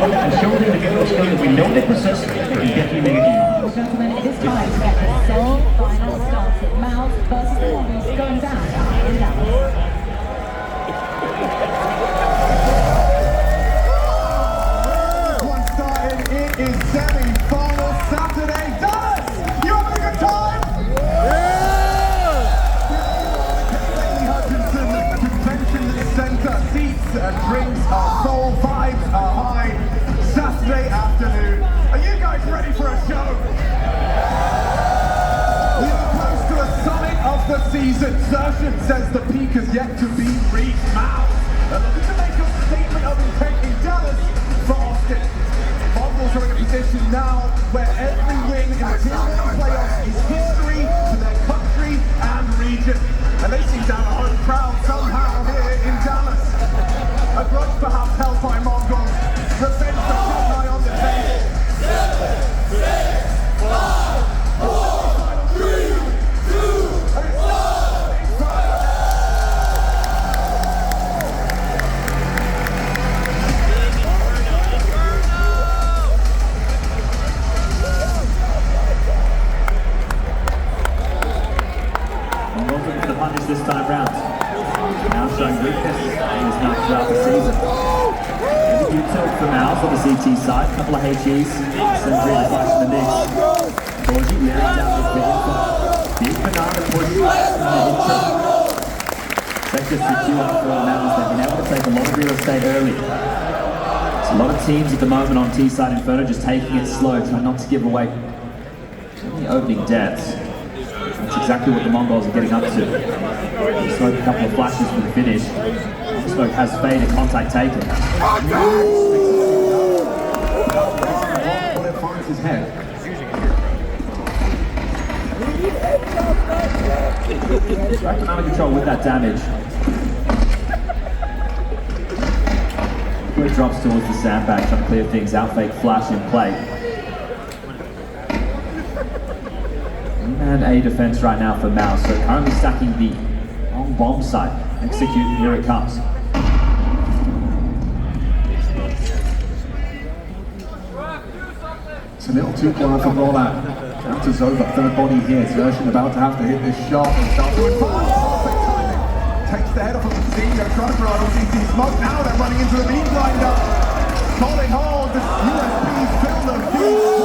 and show them the good skills. We know the process, they can definitely make it easy. Gentlemen, it is time to get the semi-final started. MOUZ versus the MongolZ going down in Dallas. One started, it is semi-final Saturday. Dallas, you having a good time? Center seats and drinks are full, vibes are high. Saturday afternoon. Are you guys ready for a show? We are close to the summit of the season. Sergeant says the peak has yet to be reached. MOUZ are looking to make a statement of intent in Dallas for Austin. Mongols are in a position now where every win in the Tier 1 playoffs is history to their country and region. And they seem to have a home crowd somehow here in Dallas. A grudge perhaps held by Mongols. Revenge for Shanghai on the table. 7, 6, 5, 4, 3, 2, 1. Welcome to the punish this time round. Now showing weakness in his match throughout the season. There's a few tilt for MOUZ on the CT side, a couple of HEs, some Dreamhack in the mix. Georgie leering down the field. Big banana push in the intro. Sector secure for MOUZ. They've been able to take a lot of real estate early. There's a lot of teams at the moment on T-side Inferno just taking it slow, trying not to give away the opening deaths. That's exactly what the Mongols are getting up to. Smoke a couple of flashes for the finish. Smoke has faded, contact taken. Bullet finds his head. Back to out of control with that damage. Quick drops towards the sandbag, trying to clear things out, fake flash in play. And a defense right now for MOUZ, so currently stacking the on bomb site. Execute, here it comes. It's a little too quiet for rollout. Counter's over, third body here. Zertian about to have to hit this shot and start doing fine. Perfect timing. Takes the head off of the Zero, trying to throw out CC smoke. Now they're running into the beam blinder. Solid hold, the USP's fill the field.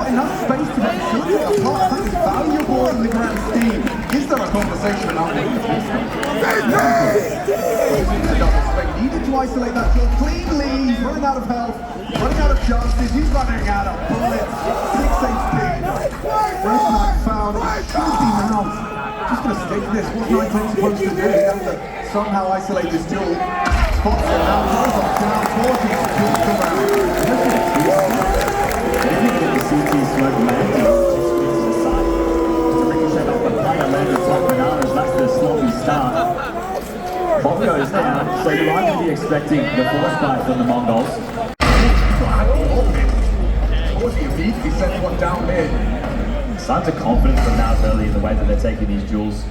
Enough space to make sure they are part. That is valuable in the grand scheme. Is there a conversation about what the He needed to isolate that kill cleanly. He's running out of health, running out of chances, he's running out of bullets. 6 HP. Dreamhack found. It's going to be MOUZ. Just going to stick this. What Nighthawk supposed to do? He has to somehow isolate this duel. Spots it now. Nighthawk down 40 to kill the round. CT smoke landing just to the side. To ricochet off the player, landed top bananas. That's the sloppy start. Bongo's down, so you are going to be expecting the force fight from the Mongols. He immediately sent one down mid. Signs of confidence from MOUZ early in the way that they're taking these duels.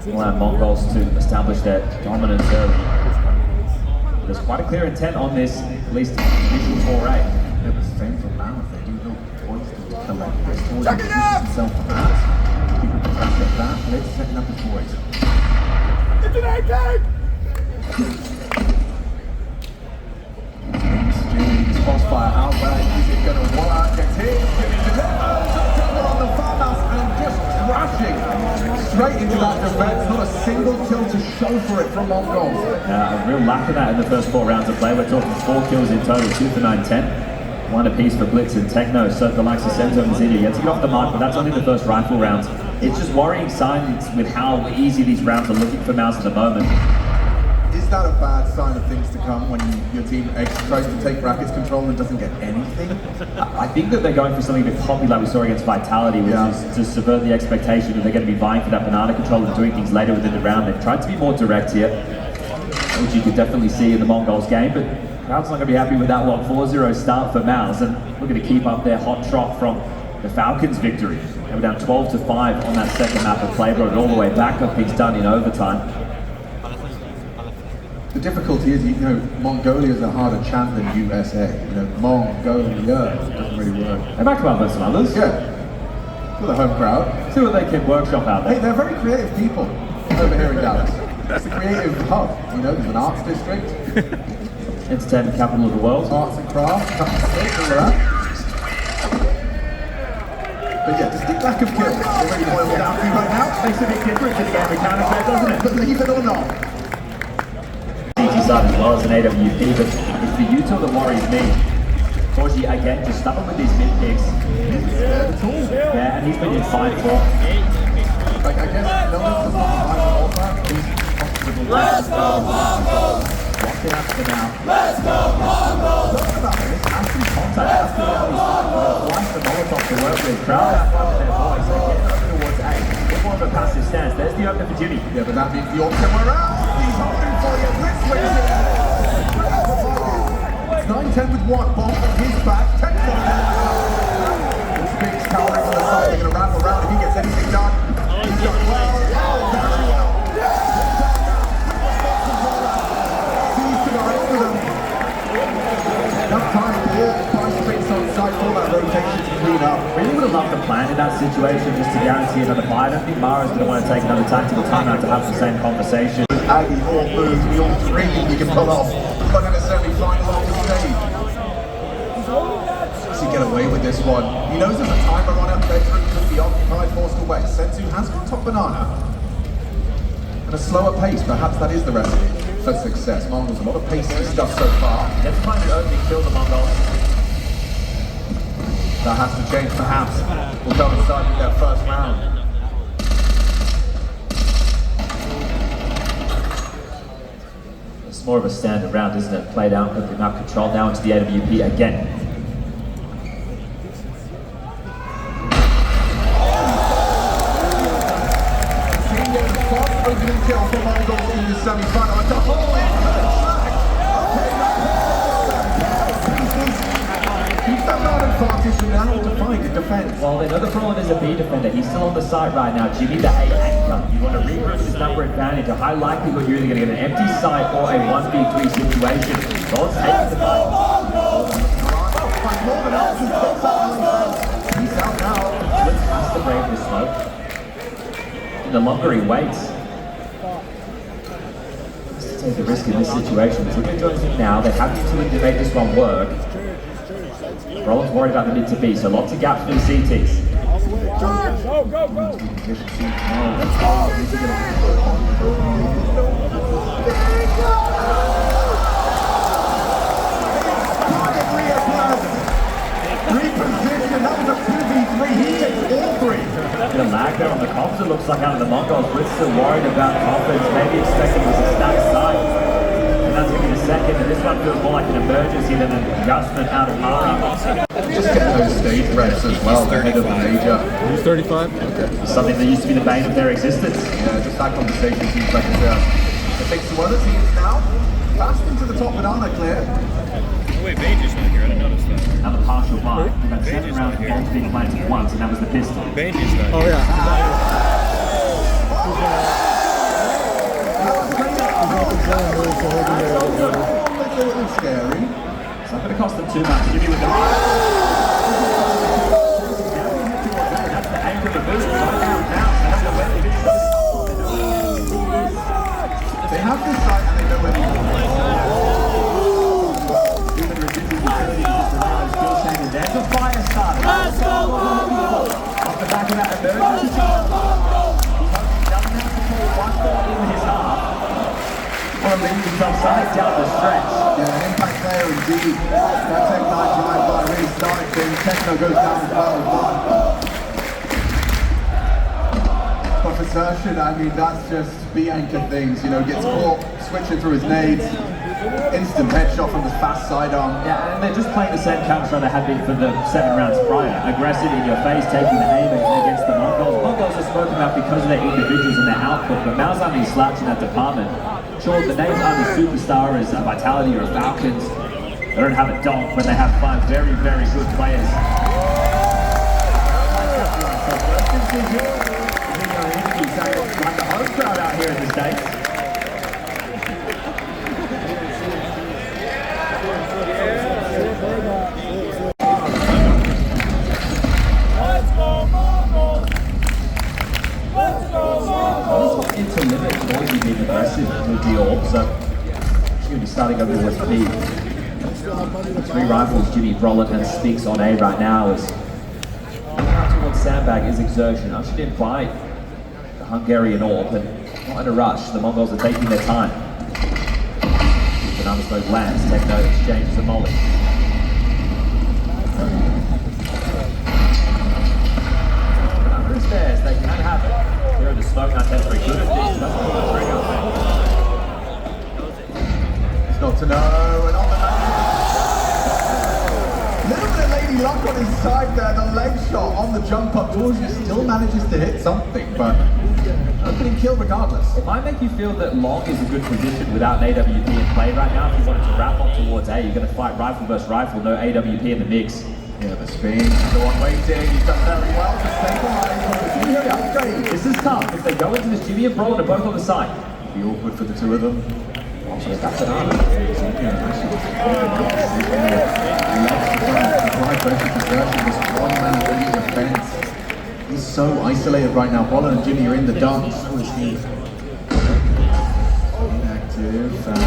Allow Mongols to establish their dominance early. There's quite a clear intent on this, at least initial foray. Yeah, but same for MOUZ. They do no points to collect this. Check it out! Himself for that. Keep the pressure of that. Let's set up the boys. It's an attack! Crossfire out back. Is it going to wall out? Gets hit. On the farmhouse and just crashing straight into that defense. Not a single kill to show for it from Mongols. A real lack of that in the first 4 rounds of play. We're talking 4 kills in total, 2 for 9, 10. 1 apiece for Blitz and Techno, so the likes of Sento and Zinnia get to get off the mark, but that's only the first rifle rounds. It's just worrying signs with how easy these rounds are looking for MOUZ at the moment. Is that a bad sign of things to come when your team X tries to take brackets control and doesn't get anything? I think that they're going for something a bit poppy like we saw against Vitality, which is to subvert the expectation that they're going to be vying for that banana control and doing things later within the round. They've tried to be more direct here, which you could definitely see in the Mongols game, but crowd's not going to be happy with that 1-4-0 start for MOUZ, and looking to keep up their hot trot from the Falcons' victory. They were down 12-5 on that second map of play, brought it all the way back, got things done in overtime. The difficulty is, you know, Mongolia is a harder chant than USA. You know, Mongolia doesn't really work. They might come up with some others. Yeah, for the home crowd. See what they can workshop out Hey, there. they're very creative people over here in Dallas. It's a creative hub. You know, there's an arts district, Entertainment capital of the world. arts and crafts, cut and stick, all that. But yeah, distinct lack of kills. It really boils down to right now. Makes a big difference in the game of Counterstrike, doesn't it? Believe it or not. CT side as well as an AWP, but it's the util that worries me. Torji, again, just stubborn with these mid picks. Yeah, and he's been in fight for. Like, I guess no one's all that. Let's go, MongolZ! Locked it up for now. Let's go, MongolZ! Actually, contact has to be able to slice the Molotov to work with. Crowd back up with their voice. They get over towards A. Get more of a passive stance. There's the opener for Jimmy. Yeah, but that means the option we're out. He's holding for you. Blitz wins it. It's 9-10 with one. Bomb on his back. 10 for him. Spinks cowering on the side. They're going to rattle around if he gets anything done. He's done well. Very well. Sees to the rest of them. Enough time here. 5 sprints on side for that rotation to clean up. Really would have loved to plan in that situation just to guarantee another buy. I don't think Mara's going to want to take another tactical timeout to have the same conversation. Aggie, all moves, we all dream he can pull off, but in a semi-final off the stage. Does he get away with this one? He knows there's a timer on it, bedroom could be occupied, forced away. Senzu has got top banana. And a slower pace, perhaps that is the recipe for success. MongolZ, a lot of pacey stuff so far. Let's find an opening kill the MongolZ. That has to change perhaps. Will coincide with their first round. It's more of a standard round, isn't it? Played out, quickly map control now into the AWP again. Opening kill for MongolZ in the semi-final. It's a whole he's done that advantage and now to find a defense. Well, another problem is a B defender. He's still on the site right now. Jimmy, the A anchor. You want to regroup this number advantage. A high likelihood you're either going to get an empty site or a 1v3 situation. God's taking the fight. He's out now. Let's pass the brave this smoke. And the longer he waits, take the risk in this situation. So they're doing it now. They have utility to make this one work. Roland's worried about the mid to B, so lots of gaps for the CTs. Reposition, that was a 2v3, he takes all three. Bit of lag there on the comms, it looks like out of the MongolZ. We're still worried about confidence, maybe expecting it was a stack side. And that's going to be the second, and this one feels more like an emergency than an adjustment out of Mara. Just get those stage reps as well ahead of the major. Who's 35? Okay. Something that used to be the bane of their existence. Yeah, just that conversation seems like it's it takes two other teams now. Fast into the top banana clear. Oh wait, Beige is not here, I didn't notice that. Now the partial buy. We've had 7 rounds of bombs being planted once, and that was the pistol. Beige is not here. Oh yeah. That's a little scary. It's not going to cost them too much. Jimmy with the that's the anchor of the move. They have this side and they know where to go. Even residual utility just around skill chain, and there's a fire starter. Let's go, off the back of that emergency. He doesn't have to pull one ball in his half. Or leave himself side down the stretch. Yeah, an impact there indeed. That Tech 9 drive-by really started things. Techno goes down as well as one. But for Sershin, I mean, that's just B-anchor things, you know, gets caught switching through his nades. Instant headshot from the fast sidearm. Yeah, and they're just playing the same counter they had been for the 7 rounds prior. Aggressive in your face, taking the aim against the MongolZ. MongolZ are spoken about because of their individuals and their output, but MOUZ aren't really slouch in that department. Sure, the names aren't as superstar as Vitality or Falcons. They don't have a donk when they have 5 very, very good players. Like the home crowd out here in the States. with the orb, so she's going to be starting over towards B. 3 rifles, Jimmy, Brolin, and Speaks on A right now is out towards Sandbag is exertion. I should invite the Hungarian orb, and not in a rush. The Mongols are taking their time. Banana Smoke lands, Techno exchanges a molly. Banana is theirs, they can have it. Here in the smoke, not very good at this. Doesn't pull the trigger. It's not to know, and on the little bit of lady luck on his side there, the leg shot on the jump up. Georgia still manages to hit something, but opening kill regardless. It might make you feel that long is a good position without an AWP in play right now. If you wanted to wrap up towards A, you're going to fight rifle versus rifle, no AWP in the mix. Yeah, the spin, the one waiting, he's done very well to stabilize. This is tough. If they go into this, Jimmy and Brolin are both on the side. Be awkward for the two of them. That's an arm. He's so isolated right now. Brolin and Jimmy are in the dump. So is he. Inactive and...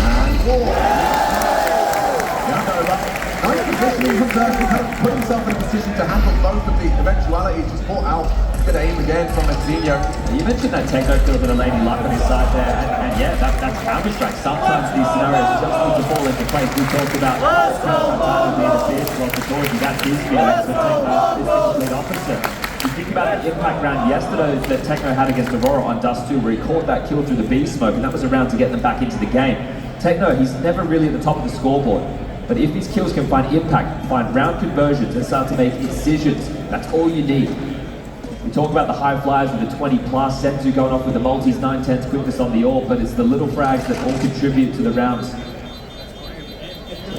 Nice positioning from Zerk, kind of put himself in a position to handle both of the eventualities. Just brought out good aim again from Zinho. You mentioned that Techno feels a bit of lady luck on his side there, and yeah, that's Counterstrike. Sometimes these scenarios just need to fall into place. We talked about Counterstrike being a fierce well for Georgie. That's his feeling, so Techno is the complete opposite. You think about the impact round yesterday that Techno had against Aurora on Dust 2, where he caught that kill through the B smoke, and that was a round to get them back into the game. Techno, he's never really at the top of the scoreboard. But if these kills can find impact, find round conversions, and start to make incisions, that's all you need. We talk about the high flyers with the 20 plus, Senzu going off with the multis, 9-10's quickness on the orb, but it's the little frags that all contribute to the rounds.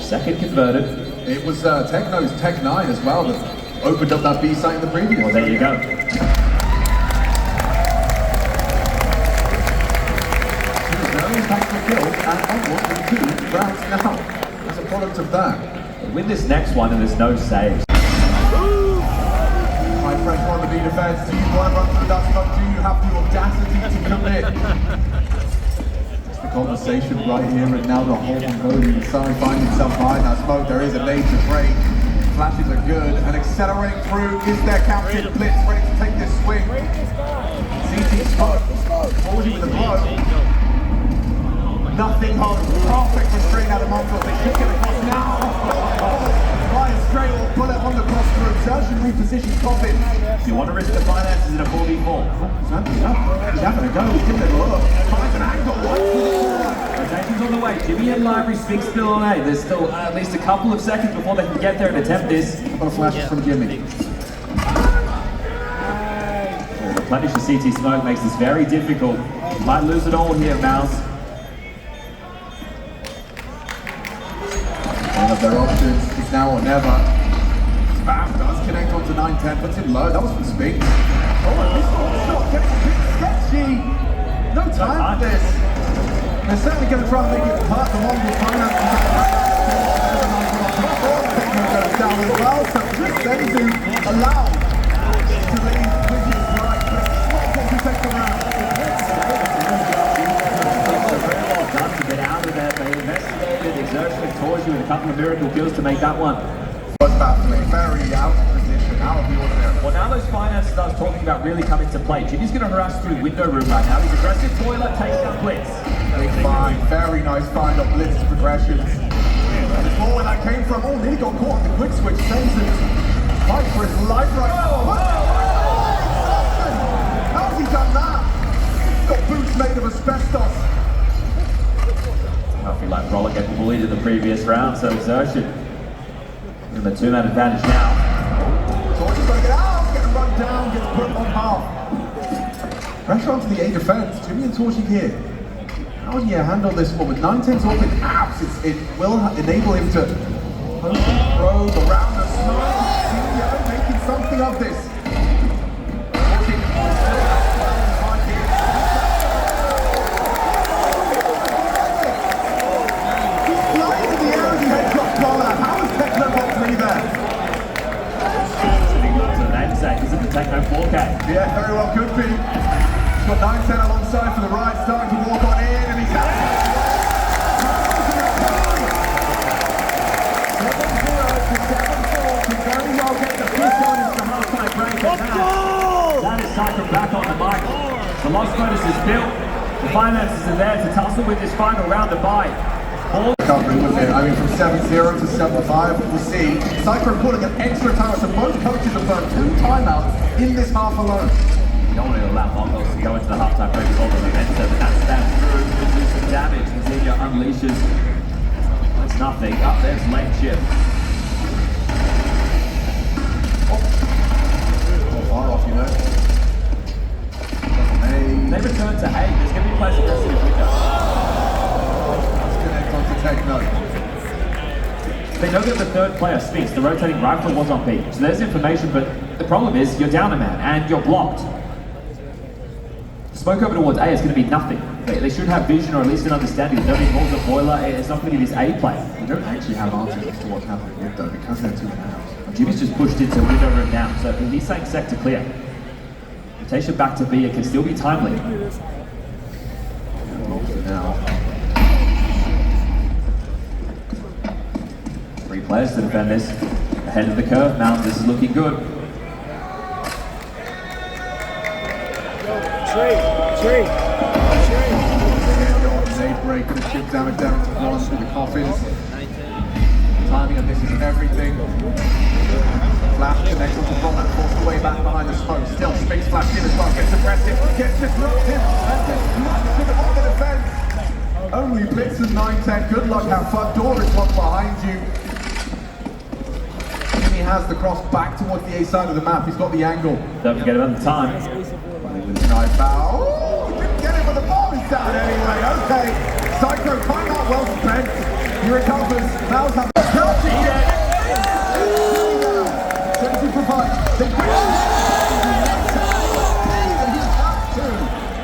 Second converted. It was Techno's Tech 9 as well that opened up that B site in the previous. Well, there you go. Very impactful kill, and onward with 2 rounds now. As a product of that. They win this next one and there's no saves. High pressure on the B defense. Do you want to run through that smoke? Do you have the audacity to commit? It's the conversation right here and now. The whole Mongolian side finds itself behind that smoke. There is a major break. Flashes are good and accelerating through. Is there counted blitz ready to take this swing? CT smoke. Georgie with a blow. Nothing holds. Perfect restraint out of MongolZ. They kick it across now. Flying straight or bullet on the cross through. Surgeon repositions Coffin. Do you want to risk the finances in a 4v4? He's having a go. He's giving it a look. Finds an angle. Rotation's on the way. Jimmy and Library Speak still on A. There's still at least a couple of seconds before they can get there and attempt this. A couple of flashes from Jimmy. Replenish the CT smoke makes this very difficult. You might lose it all here, MOUZ. One of their options is now or never. Spam does connect onto 9-10, puts him low. That was from Speak. Oh, this shot gets a bit sketchy. No time for this. They're certainly going to try and make it hurt the Mongol finances. Techno goes down as well, so just Senzu allowed to leave with his right, but it's not going to take the round. Done to get out of there. They investigated, exertion, Torju with a couple of miracle kills to make that one. Was battling very out of position, out of the ordinary. Well, now those finances I was talking about really come into play. Jimmy's going to harass through window room right now. He's aggressive toilet, takes down blitz. Big find, very nice find of blitz progressions. And it's more where that came from. Oh, nearly got caught on the quick switch. Senzu fight for his life right now. How's he done that? Got boots made of asbestos. I feel like Roller getting bullied in the previous round, so exertion. In the 2-man advantage now. Torju's going to get out, getting run down, gets put on half. Pressure onto the A defense. Jimmy and Torju here. How do you handle this one? With 9-10's open abs, it will enable him to poke and probe around the smoke. Making something of this. Techno 4K. Yeah, very well could be. He's got 9-10 alongside for the right, starting to walk on in, and he's out. is built. The finances are there to tussle with this final round of bye. Recovery with it. I mean, from 7-0 to 7-5, we see Cypher pulling an extra time. So both coaches have burned 2 timeouts in this half alone. You don't want to allow MongolZ to go into the halftime break with all the momentum, and that's them through. Do some damage. Xenia unleashes. That's nothing. Up there's lane shift. Far off, you know. They return to A. There's going to be players aggressive with that. Disconnect onto Techno. They know that the third player, Sphinx, the rotating rifle, was on B. So there's information, but the problem is you're down a man and you're blocked. Smoke over towards A is going to be nothing. They should have vision or at least an understanding. There'll be MongolZ boiler. It's not going to be this A player. We don't actually have answers as to what's happening with though because they're 2 out. Jimmy's just pushed into window room now, so he's saying sector clear. Rotation back to B, it can still be timely. Now. 3 players to defend this. Ahead of the curve, MOUZ, this is looking good. They break the chip damage down to 1 with the coffins. Timing of this is everything. Flash connects onto Bromman, forced away back behind the smoke. Still, Sphinx flashed in as well, gets aggressive, gets disruptive, and disruptive on the defense. Only Blitz and 9-10. Good luck, have fun. Door is one behind you. Jimmy has the cross back towards the A side of the map. He's got the angle. Don't forget about the time. Nice foul. Oh, didn't get it, but the bomb is down anyway. Okay. Psycho, timeout well spent. He recovers. MOUZ have the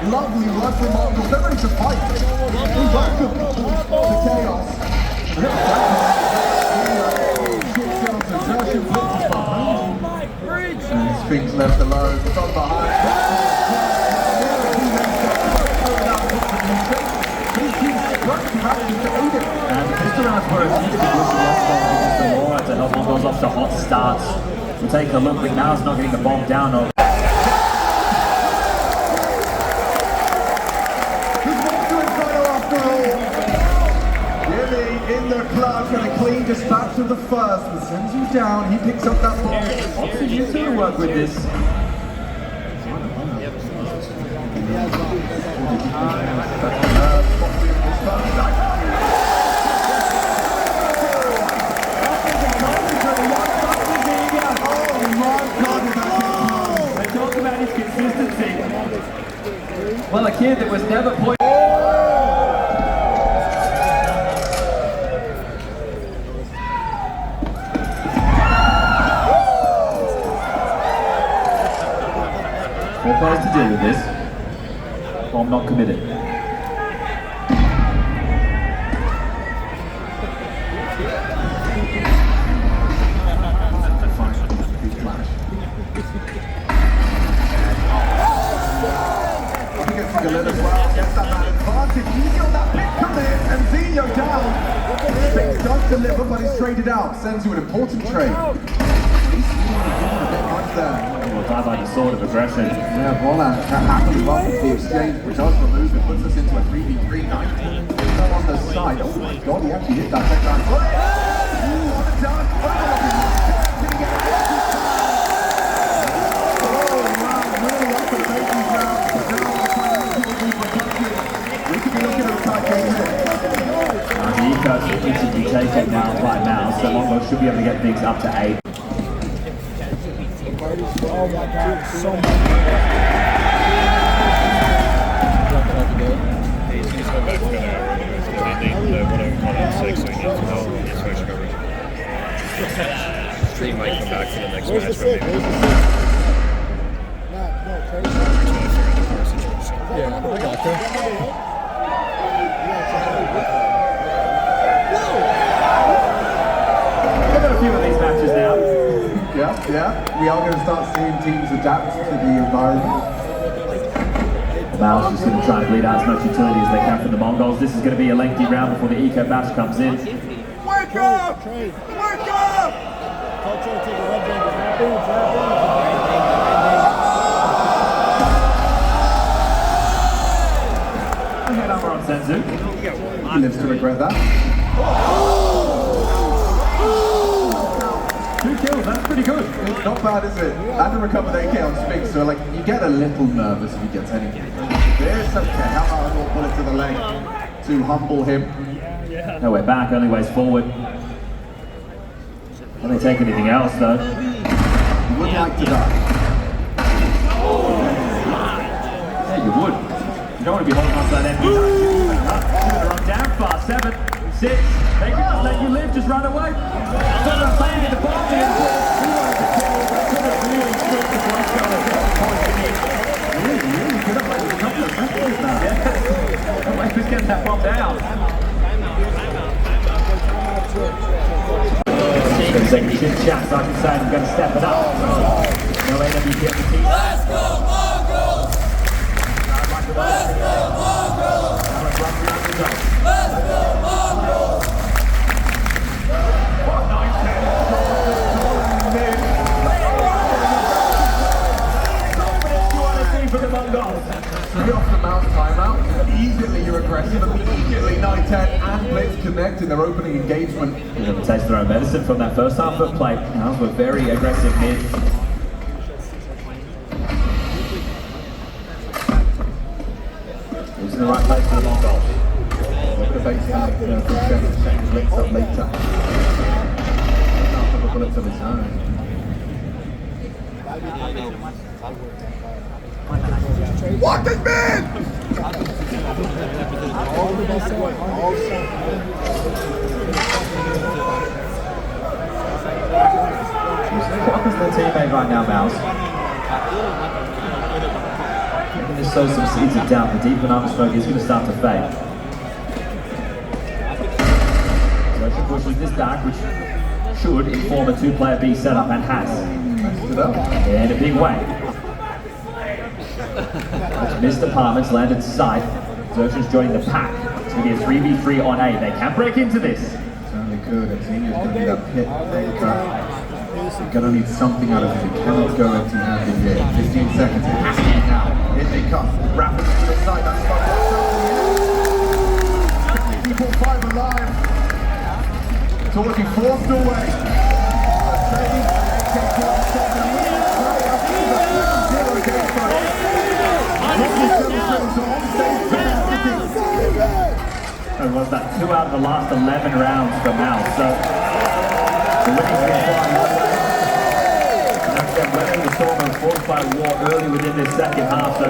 lovely work from MongolZ. They're ready to fight. Welcome to chaos. And Sphinx left alone from behind. And the pistol rounds were a huge condition yesterday against the Laura to help MongolZ off to hot starts. We'll take a look, but MOUZ not getting the bomb down. In the clutch and a clean dispatch of the first, but sends you down. He picks up that ball. What's the use to work with this? They talk about his consistency. Well, a kid that was never poised. Four players to deal with this. Bomb not committed. Deliver, but it's traded out. Sends you an important trade. Well, die by the sword of aggression. Yeah, Volan happily welcomes the exchange, which does remove it, puts us into a 3v3 9. On the side. Oh my god, he actually hit that second round. What a dunk! We could be looking at a tight game here. The eco needs to be taken now by MOUZ, so MongolZ should be able to get things up to 8. Oh my god, so much. He might come back for the next Where's the match, six? but Where's maybe. the six? Yeah, I got you. We've got a few of these matches now. Yeah. We are going to start seeing teams adapt to the environment. MOUZ just going to try and bleed out as much utility as they can from the MongolZ. This is going to be a lengthy round before the eco bash comes in. Wake up! Trade. Wake up! Culture to the red band. Trap in. Senzu. He lives to regret that. 2 kills, that's pretty good. It's not bad, is it? And to recover the AK on Sphinx, so like, you get a little nervous if he gets anything. There's okay, how about a little bullet to the leg to humble him? No way back, only ways forward. Can they take anything else though? You would like to die. Yeah, you would. You don't want to be holding on to that empty. You're gonna run down fast. 7, 6. They can just let you live, just run away. Instead of playing in the ball game, he wanted to kill, but could have really stripped the blood shot at that point. Really good at playing with a couple of seconds now. Yeah. Who's getting that bomb down? Going to take a chip chat, so I can say I'm going to step it up. No AWP at the team. Let's go, MongolZ! Let's go, MongolZ! Let's go, MongolZ! What 9-10? For the MongolZ. Straight off the MOUZ timeout, immediately you're aggressive, immediately 9-10 and Blitz connect in their opening engagement. Bit of a taste of their own medicine from that first half of play. MOUZ were very aggressive mid. It was in the right place for the MongolZ. Look at the baseline, check Blitz up later. After the bullets of his own. What this man? What is their teammate right now, MOUZ? Going to sow some seeds of doubt. The deep and armor stroke is going to start to fade. So she pushes this back, which should inform a 2-player B setup and has. In a big way. Missed apartments, landed sight. Xerxes joining the pack. It's going to be a 3v3 on A. They can break into this. Certainly could. Xenia's going to be that pit taker. You're going to need something out of him. He cannot go empty-handed here. 15 seconds. It has to be now. Here they come. Rapid to the side. That's not people 5 alive. Torchy forced away. It was that 2 out of the last 11 rounds for MOUZ. So the winning's been flying one way. And that's them weathering the storm and forced by war early within this second half. So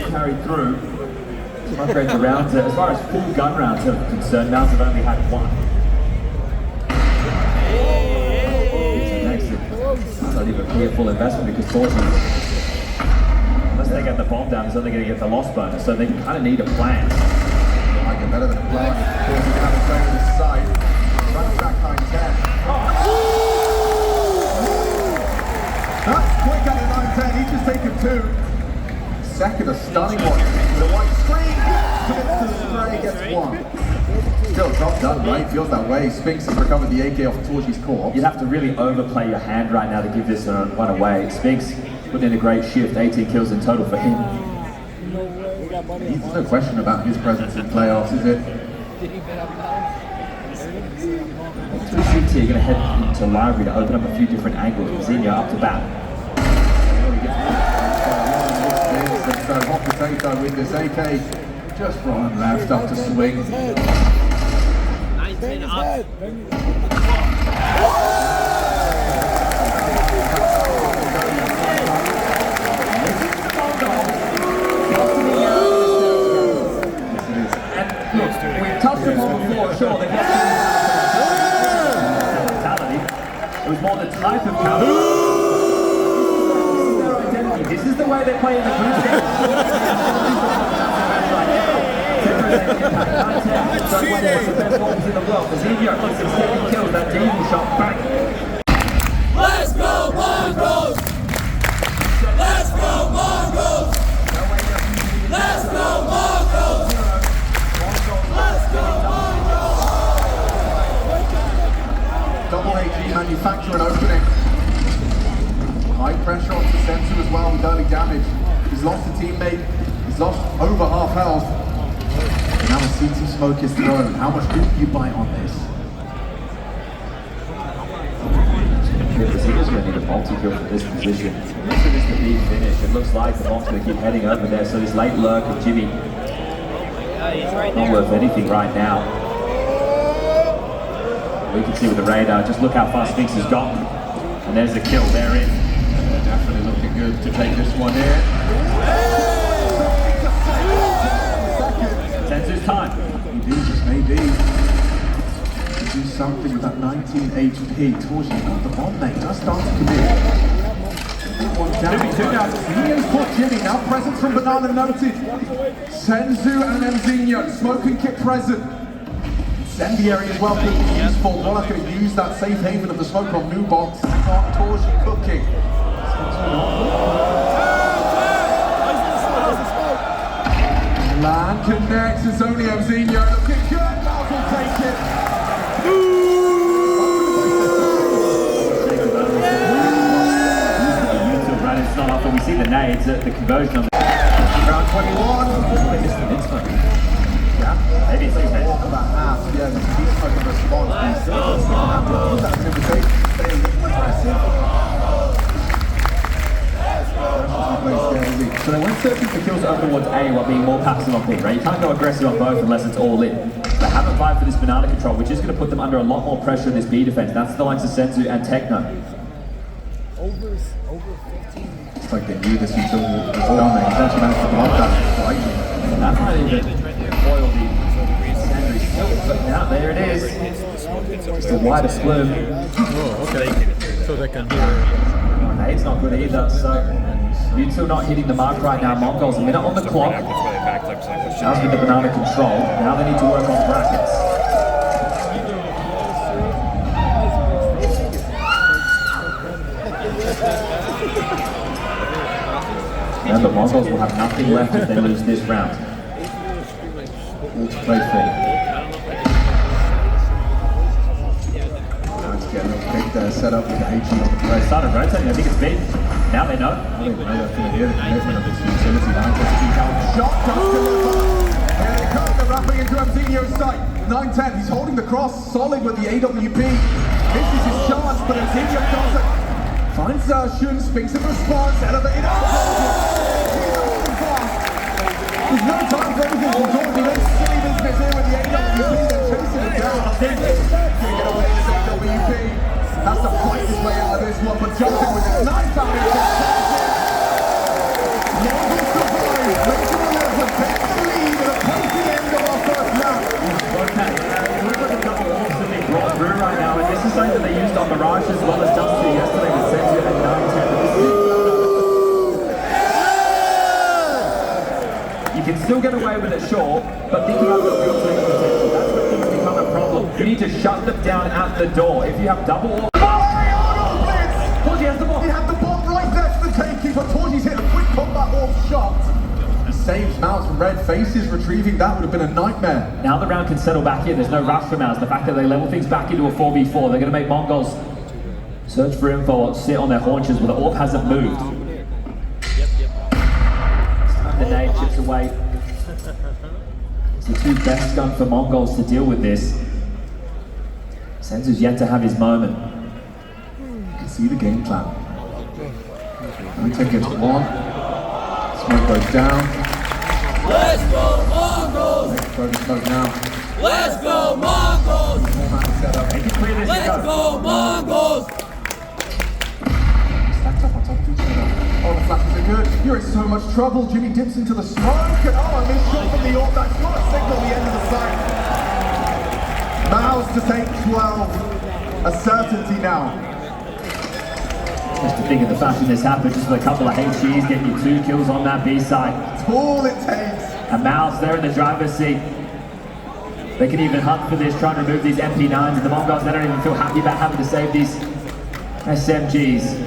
carried through. Much greater rounds. As far as full gun rounds are concerned, MOUZ have only had 1. It's not even be a full investment because Torchy, unless they get the bomb down, it's only going to get the loss bonus. So they kind of need a plan. I get better than a plan. Torchy can have a play with his side. Runs back 9-10. That's quick out of 9-10. He's just taken 2. Second, a stunning one. The white screen. Gets the spray, gets 1. Still, job done, right? Feels that way. Sphinx has recovered the AK off Torchy's core. You'd have to really overplay your hand right now to give this one away. Sphinx put in a great shift. 18 kills in total for him. There's no question about his presence in playoffs, is it? 2CT are going to head into library to open up a few different angles. Xenia up to bat. So hot potato with this AK, just running left up to swing. 19 up. We've touched upon before, sure, they got mentality. It was more the type of counter. This is the way they play in the group game. Let's go, MongolZ! Let's go, MongolZ! Let's go, MongolZ! Let's go, MongolZ! Double HE manufacturing opening. High pressure onto Sensu as well with early damage. He's lost a teammate. He's lost over half health. And now the CT smoke is thrown. How much do you buy on this? Brazilia's going to need a multi-kill from this position. This is the big finish. It looks like the bomb's going to keep heading over there. So this late lurk of Jimmy, not worth anything right now. We can see with the radar, just look how far Sphinx has gotten. And there's the kill, they're in. Definitely looking good to take this one here. Sensu's time. Maybe, just maybe. Do something with that 19 HP. Torsion got the bomb, mate. Just start to commit. One down. Zinio's caught Jimmy. Now presence from Banana noted. Senzu and Mzinho. Smoke and kit present. Incendiary as well could be useful. One going to use that safe haven of the smoke on new box. Got Torsion cooking. Land connects. It's only Mzinho. Looking good. MOUZ will take it. It's not off, but we see the nades, the conversion on the Round 21. yeah, maybe it's like Walk about half. Yeah, the beast smoking response. That's an invitation. Staying aggressive. So they went searching for kills over towards A while being more passive on B, right? You can't go aggressive on both unless it's all in. They haven't applied for this banana control, which is going to put them under a lot more pressure in this B defense. That's the likes of Sensu and Techno. Over 15. It's like they knew this until it was done. They actually managed to block that. That might even foil the secondary skill, but now there it is. Just a wider plume. Oh, okay. So they can hear. Nade's not good either, so you two not hitting the mark right now. MongolZ a minute on the clock. That's why they backed up so much. Now's with the banana control. Now they need to work on brackets. And the MongolZ will have nothing left if they lose this round. All to play for. Now it's getting a little quick there, set up with the HE on the They play. started rotating, I think it's big. Now they know. I think they know they're going to hear the commitment of this utility line. Shot does deliver. Here they come, they're wrapping into Mzinho's sight. 9-10, he's holding the cross, solid with the AWP. This is his chance, but Mzinho doesn't. Finds Shun, Sphinx in response, elevated out of there's no time for anything from Jordan. This silly business here with the AWP. They're chasing it down. Can't get away with AWP. Has to fight his way out of this one, but jumping with his knife out into MongolZ survive. Rachel 11 takes the lead and approach the end of our first round. Okay, looks like a couple of balls to be brought through right now, and this is something that they used on Mirage as well as Dusty yesterday with Sensu and 9-10. You can still get away with it, sure, but think about the real team potential. That's when things become a problem. You need to shut them down at the door. If you have double or... Torgy has the bomb. He had the bomb right there for the taking, but Torgy's hit a quick combat orb shot. He saves MOUZ from red faces. Retrieving that would have been a nightmare. Now the round can settle back in. There's no rush for MOUZ. The fact that they level things back into a 4v4, they're going to make MongolZ search for info or sit on their haunches where the orb hasn't moved. The nade chips away. It's the two best gun for MongolZ to deal with this. Sensu's yet to have his moment. You can see the game plan. Take it to one. Smoke goes down. Let's go, MongolZ! Throw the smoke now. Let's go, MongolZ! They can clear this Let's to go, MongolZ! Stacked up on top of each other. Oh, the flashes are good. You're in so much trouble. Jimmy dips into the smoke. And oh, a missed shot from the orb. That's not a signal the end of the sight. MOUZ to take 12. A certainty now. Just to think of the fashion this happened, just with a couple of HGs, getting you 2 kills on that B side. That's all it takes. And MOUZ there in the driver's seat. They can even hunt for this, trying to remove these MP9s, and the MongolZ, they don't even feel happy about having to save these SMGs.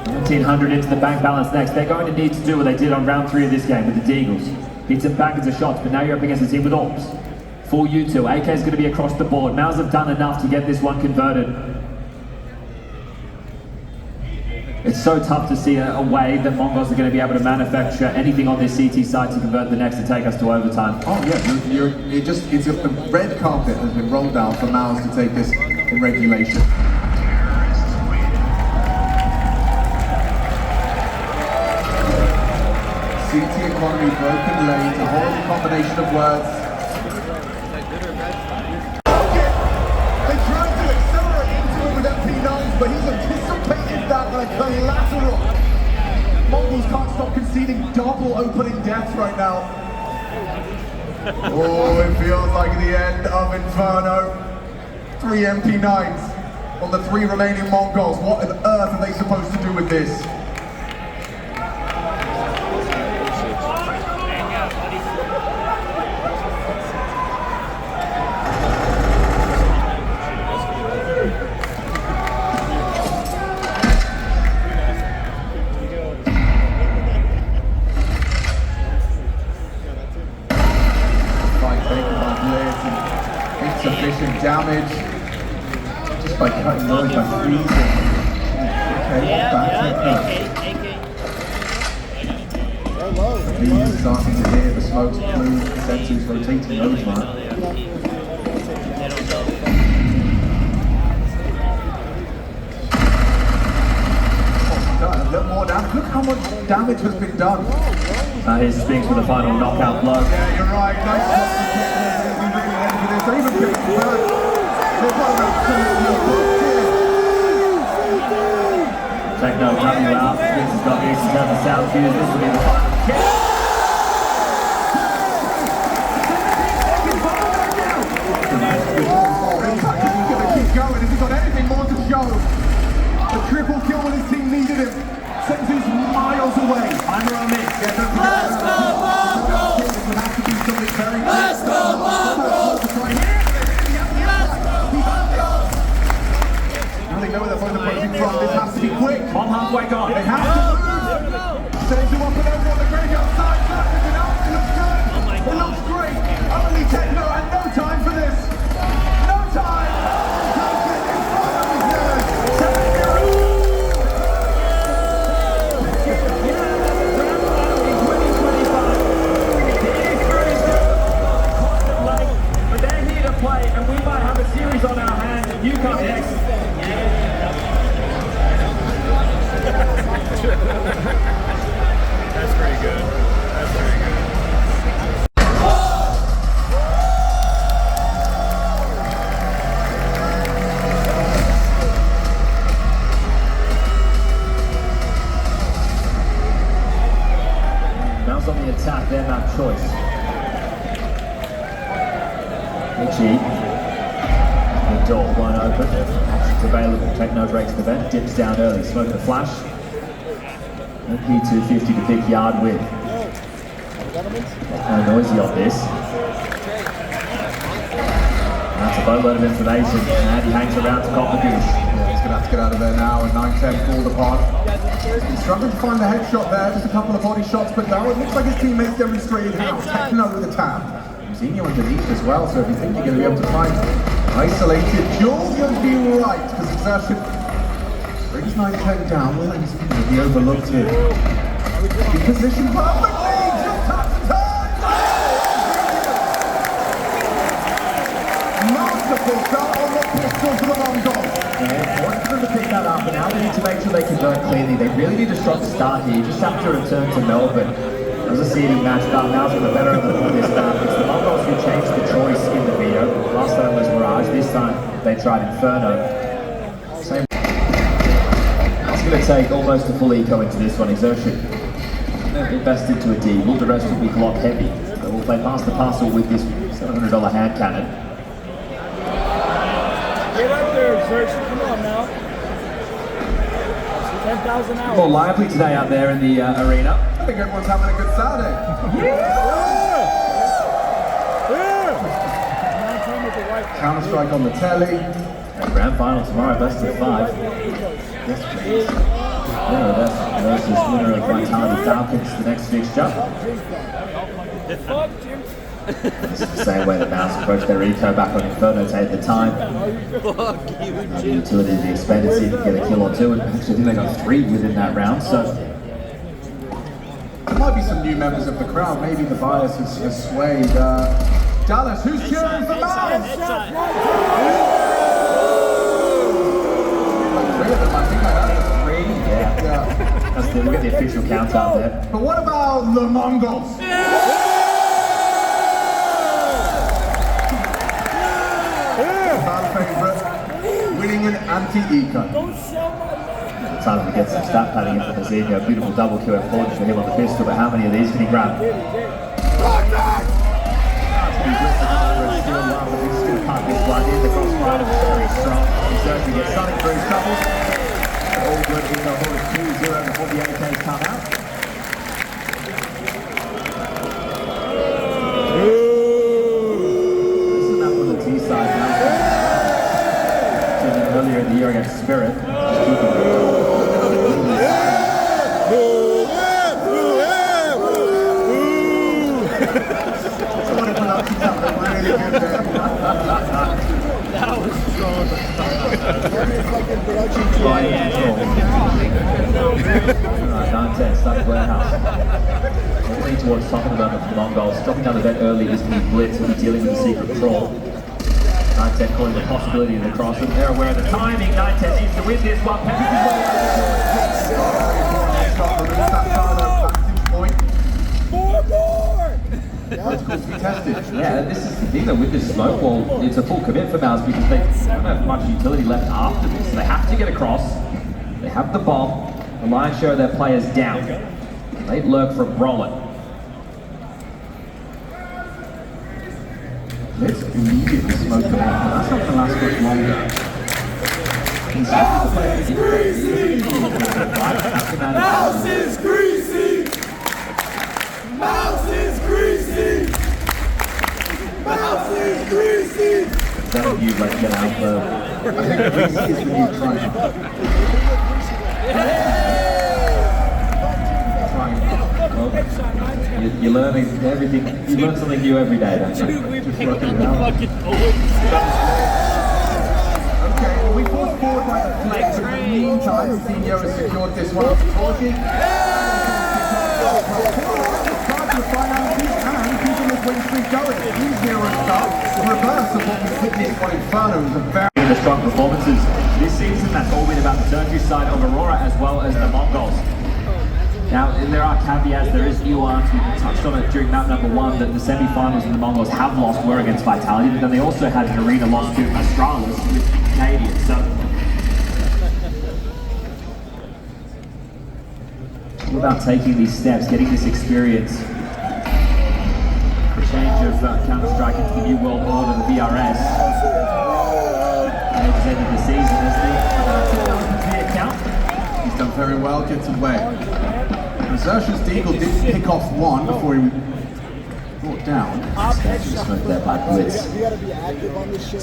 1900 into the bank balance next. They're going to need to do what they did on round 3 of this game with the Deagles. Hit some packets of shots, but now you're up against a team with AWPs. For you two, AK is going to be across the board. MOUZ have done enough to get this one converted. It's so tough to see a way that MongolZ are going to be able to manufacture anything on this CT side to convert the next and take us to overtime. Oh yeah, it's a red carpet has been rolled out for MOUZ to take this in regulation. CT economy, broken lanes, a horrible combination of words. Okay. They tried to accelerate into it with MP9s, but he's anticipated that like collateral. Mongols can't stop conceding double opening deaths right now. Oh, it feels like the end of Inferno. 3 MP9s on the 3 remaining Mongols. What on earth are they supposed to do with this? Insufficient damage just by cutting noise, by freezing. Okay, back. He's starting to hear the smoke through, the sensors rotating over. A little more damage. Look how much damage has been done. Here's Spinks with the final knockout blow. Yeah, you're right. Nice shot to get for this. They even picked it back. They've got an absolutely booked here. Techno coming out. Spinks has got these to turn the sound cues. This will be the final kill. Dreamhack is going to keep going. If he's got anything more to show, the triple kill when his team needed him. Sends us miles away. I'm on it. Let's go, Mongols! Let's go, Mongols! Now they know where they're both approaching from. This has to be quick. Bomb halfway gone. They have to move. Sends you up and over on the graveyard side. It looks good. It looks great. Only Techno and no time for this. No time. And we might have a series on our hands, and you come next. That's pretty good. That's pretty good. MOUZ on the attack, their map choice. Itchy. The door wide open. Options available. Techno breaks the vent, dips down early. Smoke the flash. And P250 to pick yard with. No noisy on this. That's a boatload of information. And he hangs around to cop the goose. Yeah, he's going to have to get out of there now, and 9-10 called upon. He's struggling to find the headshot there, just a couple of body shots, but now it looks like his teammates demonstrated how. Techno with a tap. Zinho underneath as well, so if you think you're going to be able to find isolated, Jules, you'll be right, because Exertion brings 9-10 down. Well, he's going to be overlooked here. He positioned perfectly, just touch the turn! Masterful shot on the pistol for the Mongols. Yeah, important for them to pick that up, and now they need to make sure they convert cleanly. They really need a strong start here. You just have to return to Melbourne. As a seeding match start, MOUZ got the better of this time. It's the Mongols who changed the choice in the video. Last time was Mirage, this time they tried Inferno. Same. It's going to take almost a full eco into this one. Exertion. They'll invest into a Deagle, the rest will be Glock heavy. They will play past the parcel with this $700 hand cannon. Get up there, Exertion. Come on now. 10,000 hours. More lively today out there in the arena. think everyone's having a good Saturday. Counterstrike on the telly. Grand final tomorrow, best of 5. Yes, please. Versus winner of Vitality Falcons, the next fixture. It's the same way that MOUZ approached their eco back on Inferno at the time. The utility of the expenditure to get a kill or two, and actually I think they got 3 within that round, so... There might be some new members of the crowd, maybe the bias has swayed. Dallas, who's cheering for MOUZ? 3 of them, I think I heard 3. Yeah. That's the, look at the official count out there. But what about the MongolZ? Winning an anti-eco. Time to get some stat padding in for Mazinho. Beautiful double kill important for him on the pistol, but how many of these can he grab? He's going to park this one in. The crossfire is very strong. He certainly gets something for his troubles. All good in the hold 2-0 before the AKs come out. Listen up on the T side now. Earlier in the year against Spirit. That was strong. Dante stuck warehouse. Moving towards top of the moment for MongolZ. Dropping down the vent early is the blitz. He'll be dealing with the secret crawl. 9-10 calling the possibility of the cross, and they're aware of the timing. 9-10 needs to win this one. Yeah, this is the thing though, with this smoke wall, it's a full commit for MOUZ because they don't have much utility left after this. So they have to get across, they have the bomb, the lion's share of their players down. Late lurk from Roland. Let's immediately smoke them out, but that's not going to last much longer. MOUZ is greasy! MOUZ is greasy! MOUZ is greasy! That you like get out the... I think greasy is the new triumph. You're learning everything. You learn something new every day, don't you? Okay, we forced forward by the flex. In the meantime, Zinho has secured this one. Torgy. Trying to find out who's and keeping this win streak going. 3-0 start. The reverse of what we witnessed on Inferno was a very... The strong performances this season, that's all been about the Turkish side of Aurora as well as the MongolZ. Now, there are caveats, there is nuance, we touched on it during map number 1 that the semi-finals and the MongolZ have lost were against Vitality, but then they also had an arena loss to Astralis with the Canadians, so... All about taking these steps, getting this experience. The change of Counterstrike into the new world order, the VRS. And it's ended the season as the account. He's done very well, gets away. Xerxes Deagle did pick off one before he was brought down. Smoked there by Blitz.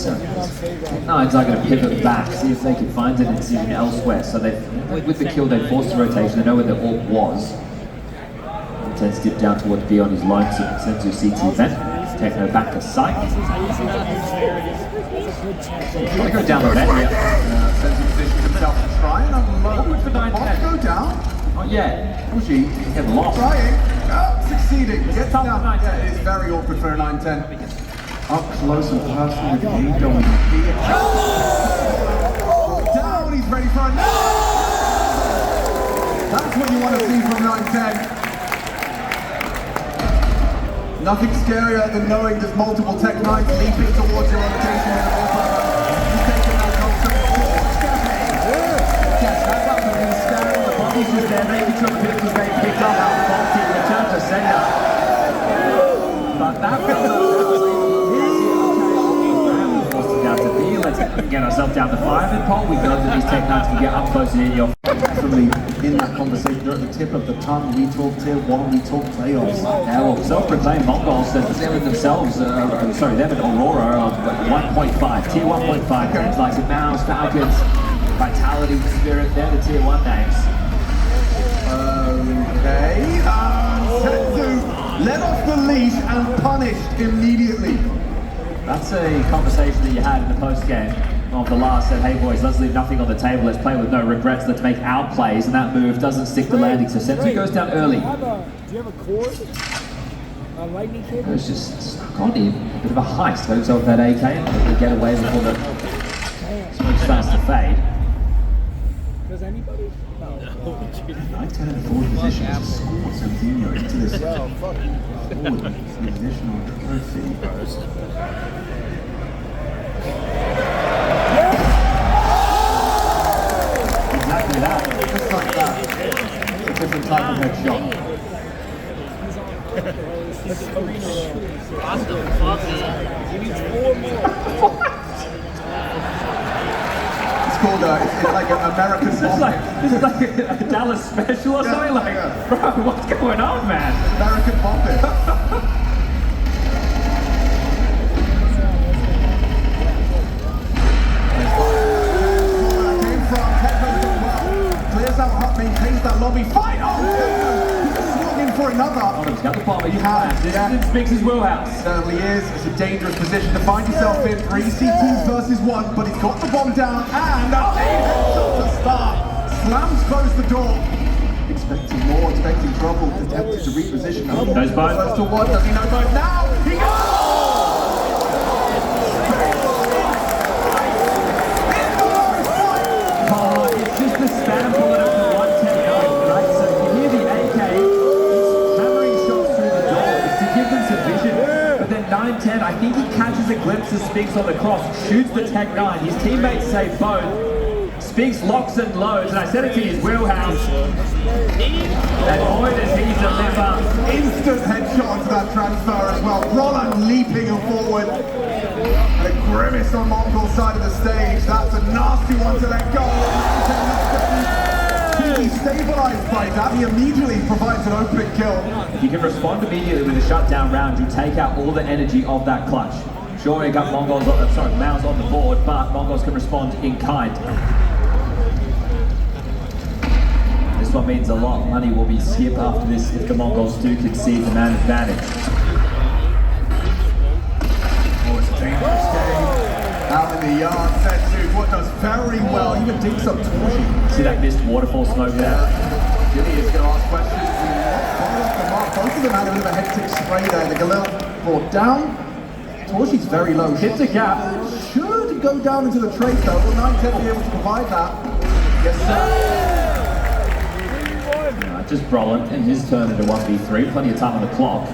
So, Nines are going to pivot back, see if they can find an incision elsewhere. So they, with the kill, they forced the rotation. They know where the AWP was. Intense dip down towards B on his line to Senzu CT vent. Techno back to sight. Trying to go down the vent here. Senzu positions himself to try and unload. For 9-10. Go down. Not yet. Pushy. Get lost. Trying. Succeeding. Gets Top down. 9-10. Yeah, it's very awkward for a 9-10. Up close and personal with him going here. Down. He's ready for a no! That's what you want to see from 9-10. Nothing scarier than knowing there's multiple Tech 9s leaping towards your rotation in the ballpark. He's taking that concept. Yes, back up and he's standing. The body's just there, making sure the pistol's being picked up out of faulty in the turn to sender. But that was forced him down to B. Let's get ourselves down to 5. And pole, we know that these Tech-9s can get up close and in your Definitely in that conversation, they're at the tip of the tongue. We talk tier 1, we talk playoffs. Now, self-proclaimed MongolZ said them and themselves, sorry, them and Aurora are 1.5, tier 1.5 names, like the MOUZ, Falcons, Vitality, Spirit, they're the tier 1 names. Okay, Senzu let off the leash and punished immediately. That's a conversation that you had in the post-game of the last, said, hey boys, let's leave nothing on the table, let's play with no regrets, let's make our plays, and that move doesn't stick the landing, so Senzu goes down early. Do you have a cord? A lightning cable? It's just stuck on him, a bit of a heist, got himself that AK, and get away before the smoke starts to fade. Does anybody? No. 9-10 in the forward position has scored Santinho into this forward position on Mercy. Exactly that. Just like that. A different type of headshot. It's called it's like an American This is like a Dallas special or something, like, bro, what's going on, man? American Bombing. Came from Tech-9 well. Clears out Hut, maintains that lobby. Fight! Oh, he's swung in for another. Oh, he's got the bomber, you have. This is in Spix' wheelhouse. Certainly is. It's a dangerous position to find yourself in. 3 CTs versus 1, but he's got the bomb down and a headshot to start. Slams close the door. Expecting more, expecting trouble, attempting to reposition. Knows both. Close to 1, does he know both now? He goes! Oh, it's just the spam bullet of the 110, right? So you hear the AK hammering shots through the door. It's to give them some vision. But then 9-10, I think he catches a glimpse of Spix on the cross, shoots the Tech-9. His teammates save both. Spix locks and loads, and I said it to his wheelhouse. And boy, does he deliver. Instant headshot onto that transfer as well. Roland leaping forward. And a grimace on MongolZ side of the stage. That's a nasty one to let go. He's stabilized by that. He immediately provides an open kill. If you can respond immediately with a shutdown round, you take out all the energy of that clutch. Sure, you got MongolZ on the board, but MongolZ can respond in kind. This one means a lot. Money will be skipped after this if the MongolZ do concede the man advantage. Oh, it's a dangerous game. Out in the yard, Senzu, what does very well. Even digs up Torshi. See that missed waterfall smoke there? Jimmy is going to ask questions. Both of them had a bit of a hectic spray there. The Galil brought down. Torshi's very low. Hits a gap. Should go down into the trace though. Will 9-10 be able to provide that? Yes, sir. Just Brolin in his turn into 1v3. Plenty of time on the clock.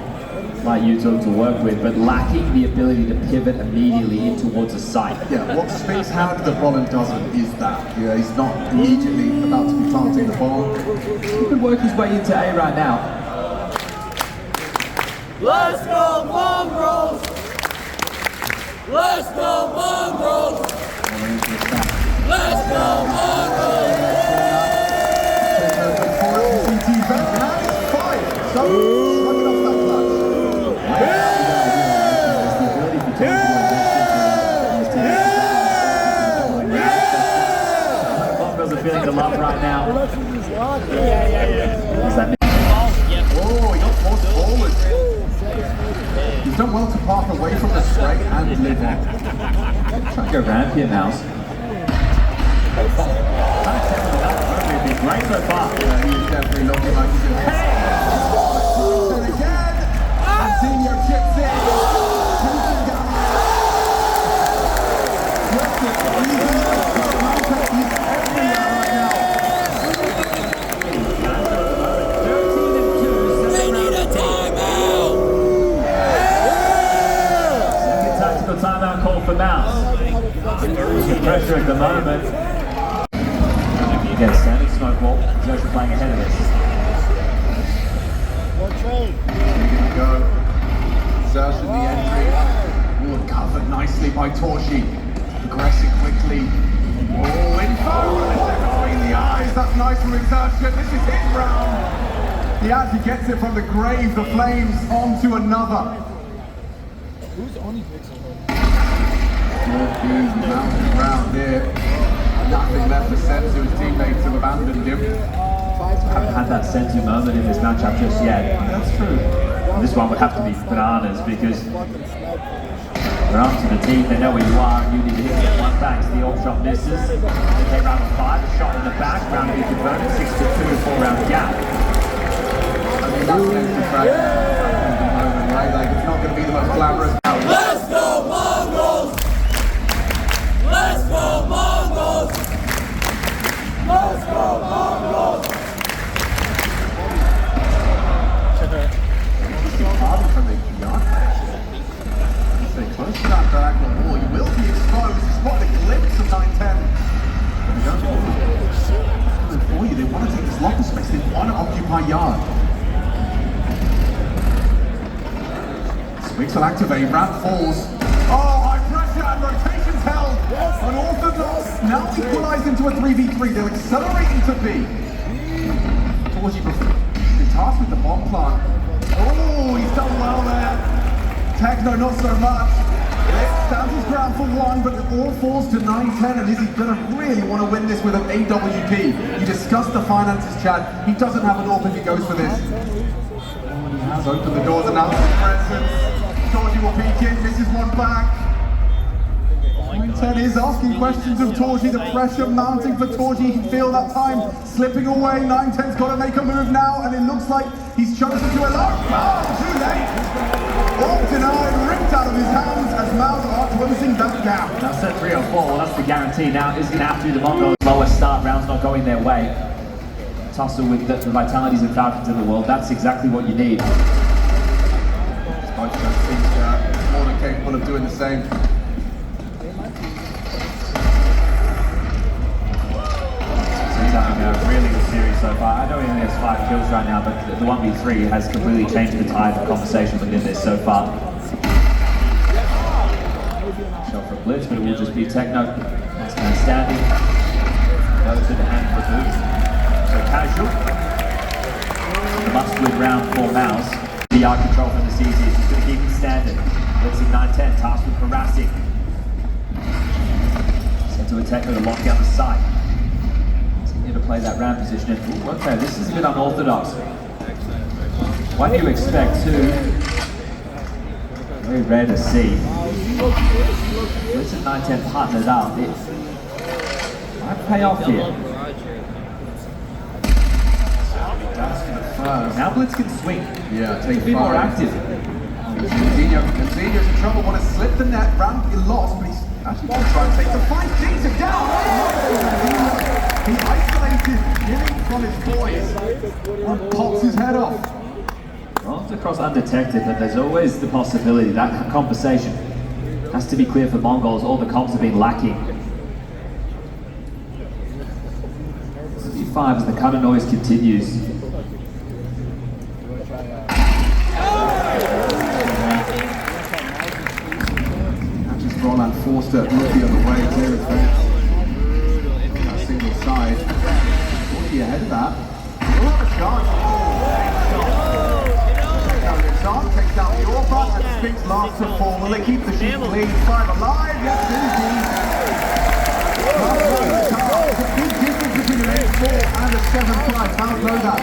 Like you to work with, but lacking the ability to pivot immediately in towards a site. Yeah, what Spix had that Roland doesn't is that. Yeah, he's not immediately about to be planting the bomb. He could work his way into A right now. Let's go, MongolZ! Let's go, MongolZ! Let's go, MongolZ! So, slugging off that clutch. MongolZ are feeling the love right now. What's that mean? Oh, he got forced forward. He's done well to park away from the spray and live on. Trying to go ramp here, MOUZ. Great so far. He is definitely looking like he's in and again, Antonio chips in. They need a timeout! Second tactical timeout call for MOUZ. Pressure at the moment. Again, standard smoke wall. He's actually playing ahead of this. Here we go. Insertion the entry. Oh, covered nicely by Torshi. Progressing quickly. Oh, info between the eyes. That's nice from Exertion. This is his round. He actually gets it from the grave, the flames, onto another. Who's only pixel? He's mounting round here. Nothing left for Sensu. His teammates have abandoned him. I haven't had that Sensu moment in this matchup just yet. That's true. This one would have to be bananas because they're up to the team, they know where you are, you need to hit that one back. The old shot misses. They round on 5, a shot in the back, round to be converted, 6-2, 4-round gap. I mean, that's an extra track. Moment, right? Like, it's not going to be the most glamorous. Let's go, Mongols! Let's go, Mongols! Let's go, Mongols! From the yacht. Stay close to that diagonal wall. You will be exposed. You spotted a glimpse of 9-10. For you, they want to take this locker space. They want to occupy yard. Swings will activate. Ramp falls. Oh, high pressure and rotations held. Unorthodox. Now equalized into a 3v3. They'll accelerate into B. Towards you before. The task with the bomb plant. Oh, he's done well there. Techno, not so much. Stands his ground for 1, but it all falls to 9-10, and is he going to really want to win this with an AWP? You discussed the finances, Chad. He doesn't have an AWP if he goes for this. He has opened the doors, announced his presence. Torgy will peek in, misses one back. 9-10 is asking questions of Torgy. The pressure mounting for Torgy. He can feel that time slipping away. 9-10's got to make a move now, and it looks like he's chosen to elope. Oh, too late. All denied, ripped out of his hands as MOUZ are closing that gap. Now set 3 or 4, well, that's the guarantee. Now is going to have to be the Mongols. Lower start, rounds not going their way. Tussle with the Vitalities and Falcons in the world, that's exactly what you need. Both those things are more than capable of doing the same. Really good series so far. I know he only has 5 kills right now, but the 1v3 has completely changed the tide of conversation within this so far. Shot for a blitz, but it will just be Techno. Last man standing. Goes to the hand for a boot. So casual. A must-win round for MOUZ. The art control from the CZ is just going to keep him standing. Blitzing 9-10, tasked with harassing. Sent to a Techno to lock down the site. To play that round position. Ooh, okay, this is a bit unorthodox. What do you expect too? Very rare to see. Blitz and 9-10 partnered up. It might pay off here. Now Blitz can swing. Yeah, take be more active. Zinio's in trouble. Want to slip the net. Ramp he lost, but he's actually going to try and take the fight. Digs him down. He isolated Gilly from his boys and pops his head off. Runs across undetected, but there's always the possibility that conversation has to be clear for Mongols. All the comps have been lacking. 55 as the cutter noise continues. Just Roland forced to look the other way. Clear his face. Single side. Torgy ahead of that. We'll have a chance. Takes down the Orba and Spinks last to 4. Will they keep the sheep clean? 5 alive. Yes, indeed. There's a big difference between an 8-4 and a 7-5. How know that?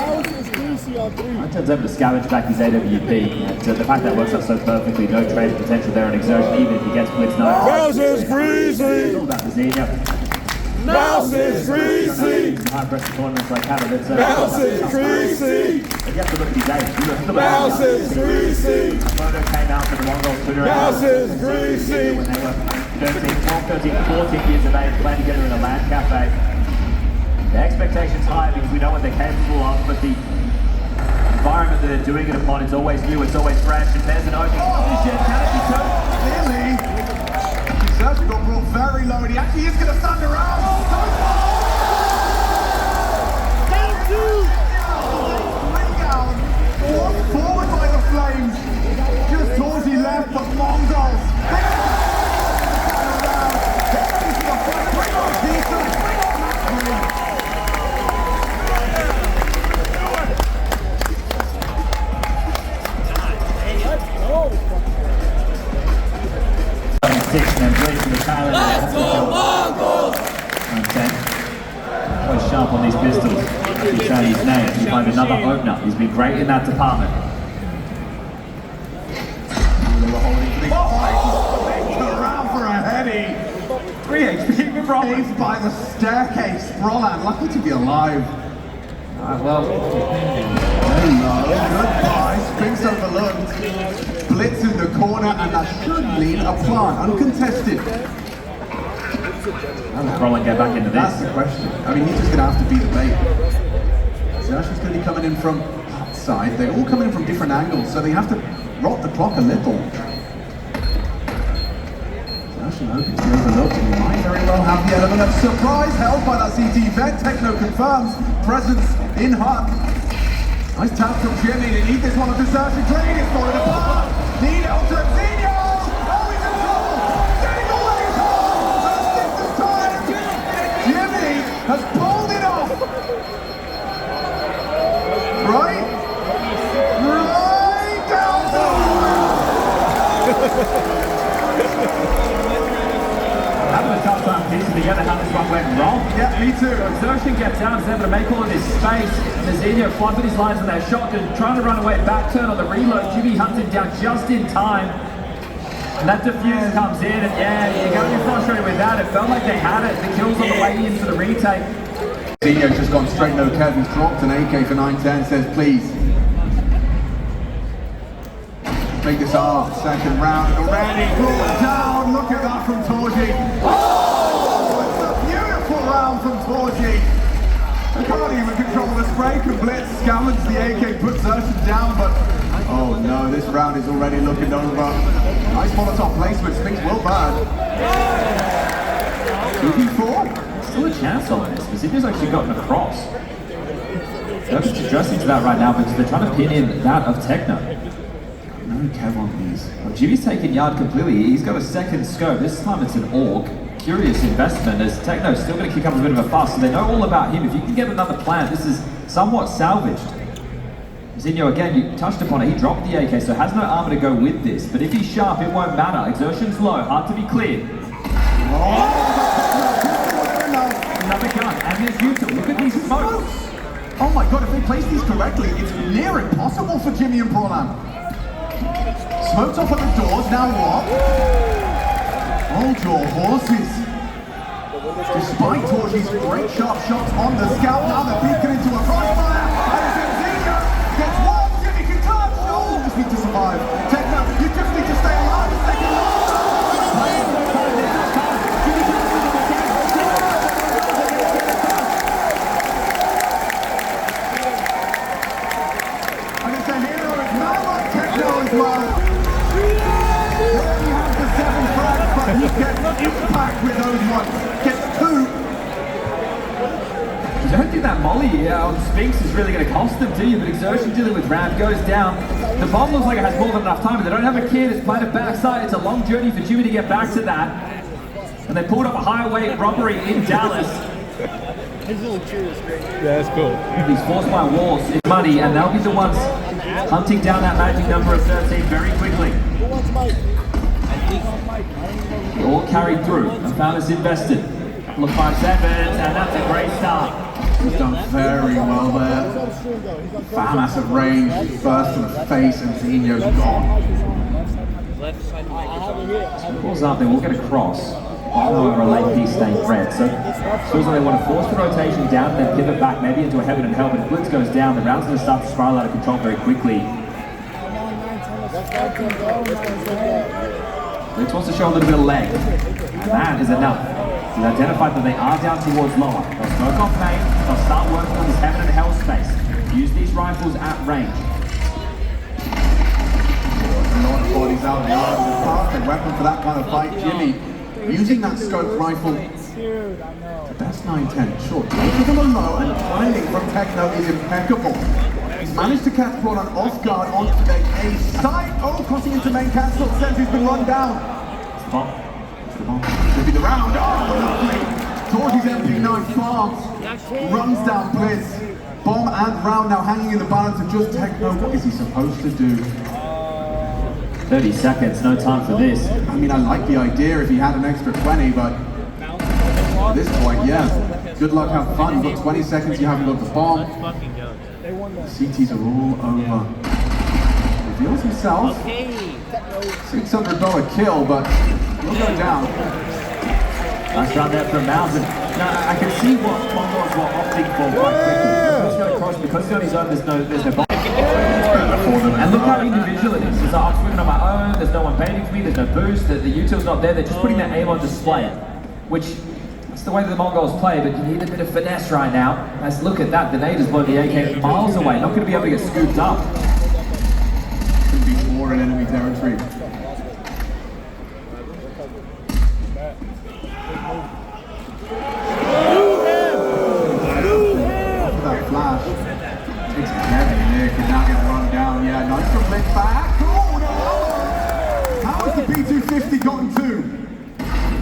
It turns over to scavenge back his AWP. So the fact that works out so perfectly, no trade potential there in Exertion, even if he gets blitz 9. MOUZ is greasy! It's all about the Zinio. MOUZ is greasy! High pressure tournaments like Canada. MOUZ is greasy! You have to look at his age. MOUZ is greasy! A photo came out for the Mongols Twitter account. MOUZ is greasy! When they were 14 years of age, playing together in a LAN cafe. The expectations high because we know what they're capable of, but the environment that they're doing it upon, it's always new, it's always fresh, and there's an open position. Can it be tough? Clearly, Exertion got brought very low, and he actually is going to stand around. Forward by the flames. Just Torgy left, but MongolZ. sharp on these pistols. He's shown his name. He's like another opener. He's been great in that department. Around for a heady. 3 HP with Roland. Saved by the staircase. Roland, lucky to be alive. Well, Hello, goodbye. Spinks overlooked. Blitz in the corner, and that should lead a plant. Uncontested. how does Roland get back into That's this? the question. I mean, he's just going to have to be the bait. Xerxes going to be coming in from that side. They all come in from different angles, so they have to rot the clock a little. Xerxes hoping to overlook, and he might very well have the element of surprise held by that CT vet. Techno confirms presence in Hut. Nice tap from Jimmy. They need this one with Xerxes clean. It's falling apart. Need Elton Zinho. Oh, he's in trouble. Getting away home. First this time. Jimmy has pulled it off. Right down Having a tough time piecing together how this one went wrong. Yeah, me too. Xerxes gets out, is able to make all of this space. Nazinho flipping his lines on their shotgun, trying to run away, back turn on the reload. Jimmy hunted down just in time. And that defuse comes in, and yeah, you're going to be frustrated with that. It felt like they had it. The kills on the way in for the retake. Zinho's just gone straight no Kev. He's dropped an AK for 910, says please. Make this our second round. Randy brought down. Look at that from Torji. Oh, it's a beautiful round from Torji. They can't even control the spray. Blitz scavenge the AK, puts Xerxes down, but oh no, this round is already looking over. Nice Molotov placement. Spinks will burn. 2v4. Still a chance on this. Nazinho's actually gotten across. Xerxes addressing to that right now because they're trying to pin in that of Techno. No Kev on these. Well, Jimmy's taken yard completely. He's got a second scope. This time it's an AUG. Curious investment as Techno's still going to kick up a bit of a fuss. So they know all about him. If you can get another plant, this is somewhat salvaged. Zinho, again, you touched upon it. He dropped the AK, so has no armor to go with this. But if he's sharp, it won't matter. Exertion's low, hard to be cleared. Another gun, and there's Utah. Look at these smokes. Oh my god, if they place these correctly, it's near impossible for Jimmy and Prolan. Smoked off at the doors, now what? Hold your horses. Despite Torji's great sharp shots on the scout, now they're beacon into a crossfire. And it's Zinho gets one, Jimmy can touch. Oh, just need to survive. Techno, you just need to stay alive. Second and it's a hero, it's now like Techno as well. He gets impact with those ones. Gets 2. I don't think that molly on Spinks is really going to cost them, do you? But Exertion dealing with Ramp goes down. The bomb looks like it has more than enough time, but they don't have a kid. It's played a backside. It's a long journey for Jimmy to get back to that. And they pulled up a highway robbery in Dallas. Yeah, that's cool. He's forced by walls. It's money, and they'll be the ones hunting down that magic number of 13 very quickly. All carried through and found us invested. Couple of 5-7s, and that's a great start. He's done very well there. Famas at range, first to the face, and Zinho's gone. Balls up, they will get across. However, a late piece staying red. So feels like they want to force the rotation down and then pivot back maybe into a heaven and hell. But if Blitz goes down, the round's going to start to spiral out of control very quickly. Blitz wants to show a little bit of leg, and that is enough. He's identified that they are down towards lower. They'll smoke off main, they'll start working on this heaven and hell space. Use these rifles at range. A lot of bodies out there. The perfect weapon for that kind of fight. Jimmy using that scope rifle. The best 9-10. Sure, both of them are low, and timing from Techno is impeccable. He's managed to catch Prolan off guard onto the A side. Oh, crossing into main cancel. Says he's been run down. It's the bomb. It's the bomb. Could be the round. Oh, lovely. Torji's MP9 farms. Runs down Blitz. Bomb and round now hanging in the balance of just Techno. What is he supposed to do? 30 seconds, no time for this. I mean, I like the idea if he had an extra 20, but at this point, yeah. Good luck, have fun. You've got 20 seconds, you haven't got the bomb. Let's fucking go. They won The that. CTs are all over. Reveals himself. $600 kill, but he'll go down. Nice run there from MOUZ. Now, I can see what MongolZ were opting for quite quickly. Because he's going to cross, because he's on his own, there's no bomb. And look how individual it is. It's like, I'm swimming on my own, there's no one baiting for me, there's no boost, the util's not there, they're just putting their aim on display. Which, it's the way that the MongolZ play, but you need a bit of finesse right now. Let's look at that, the nade has blown the AK miles away, not going to be able to get scooped up. Could be more in enemy territory. That flash takes a heavy nick and now get run down. Yeah, nice from Lick back. Oh no! How has the B250 gotten two?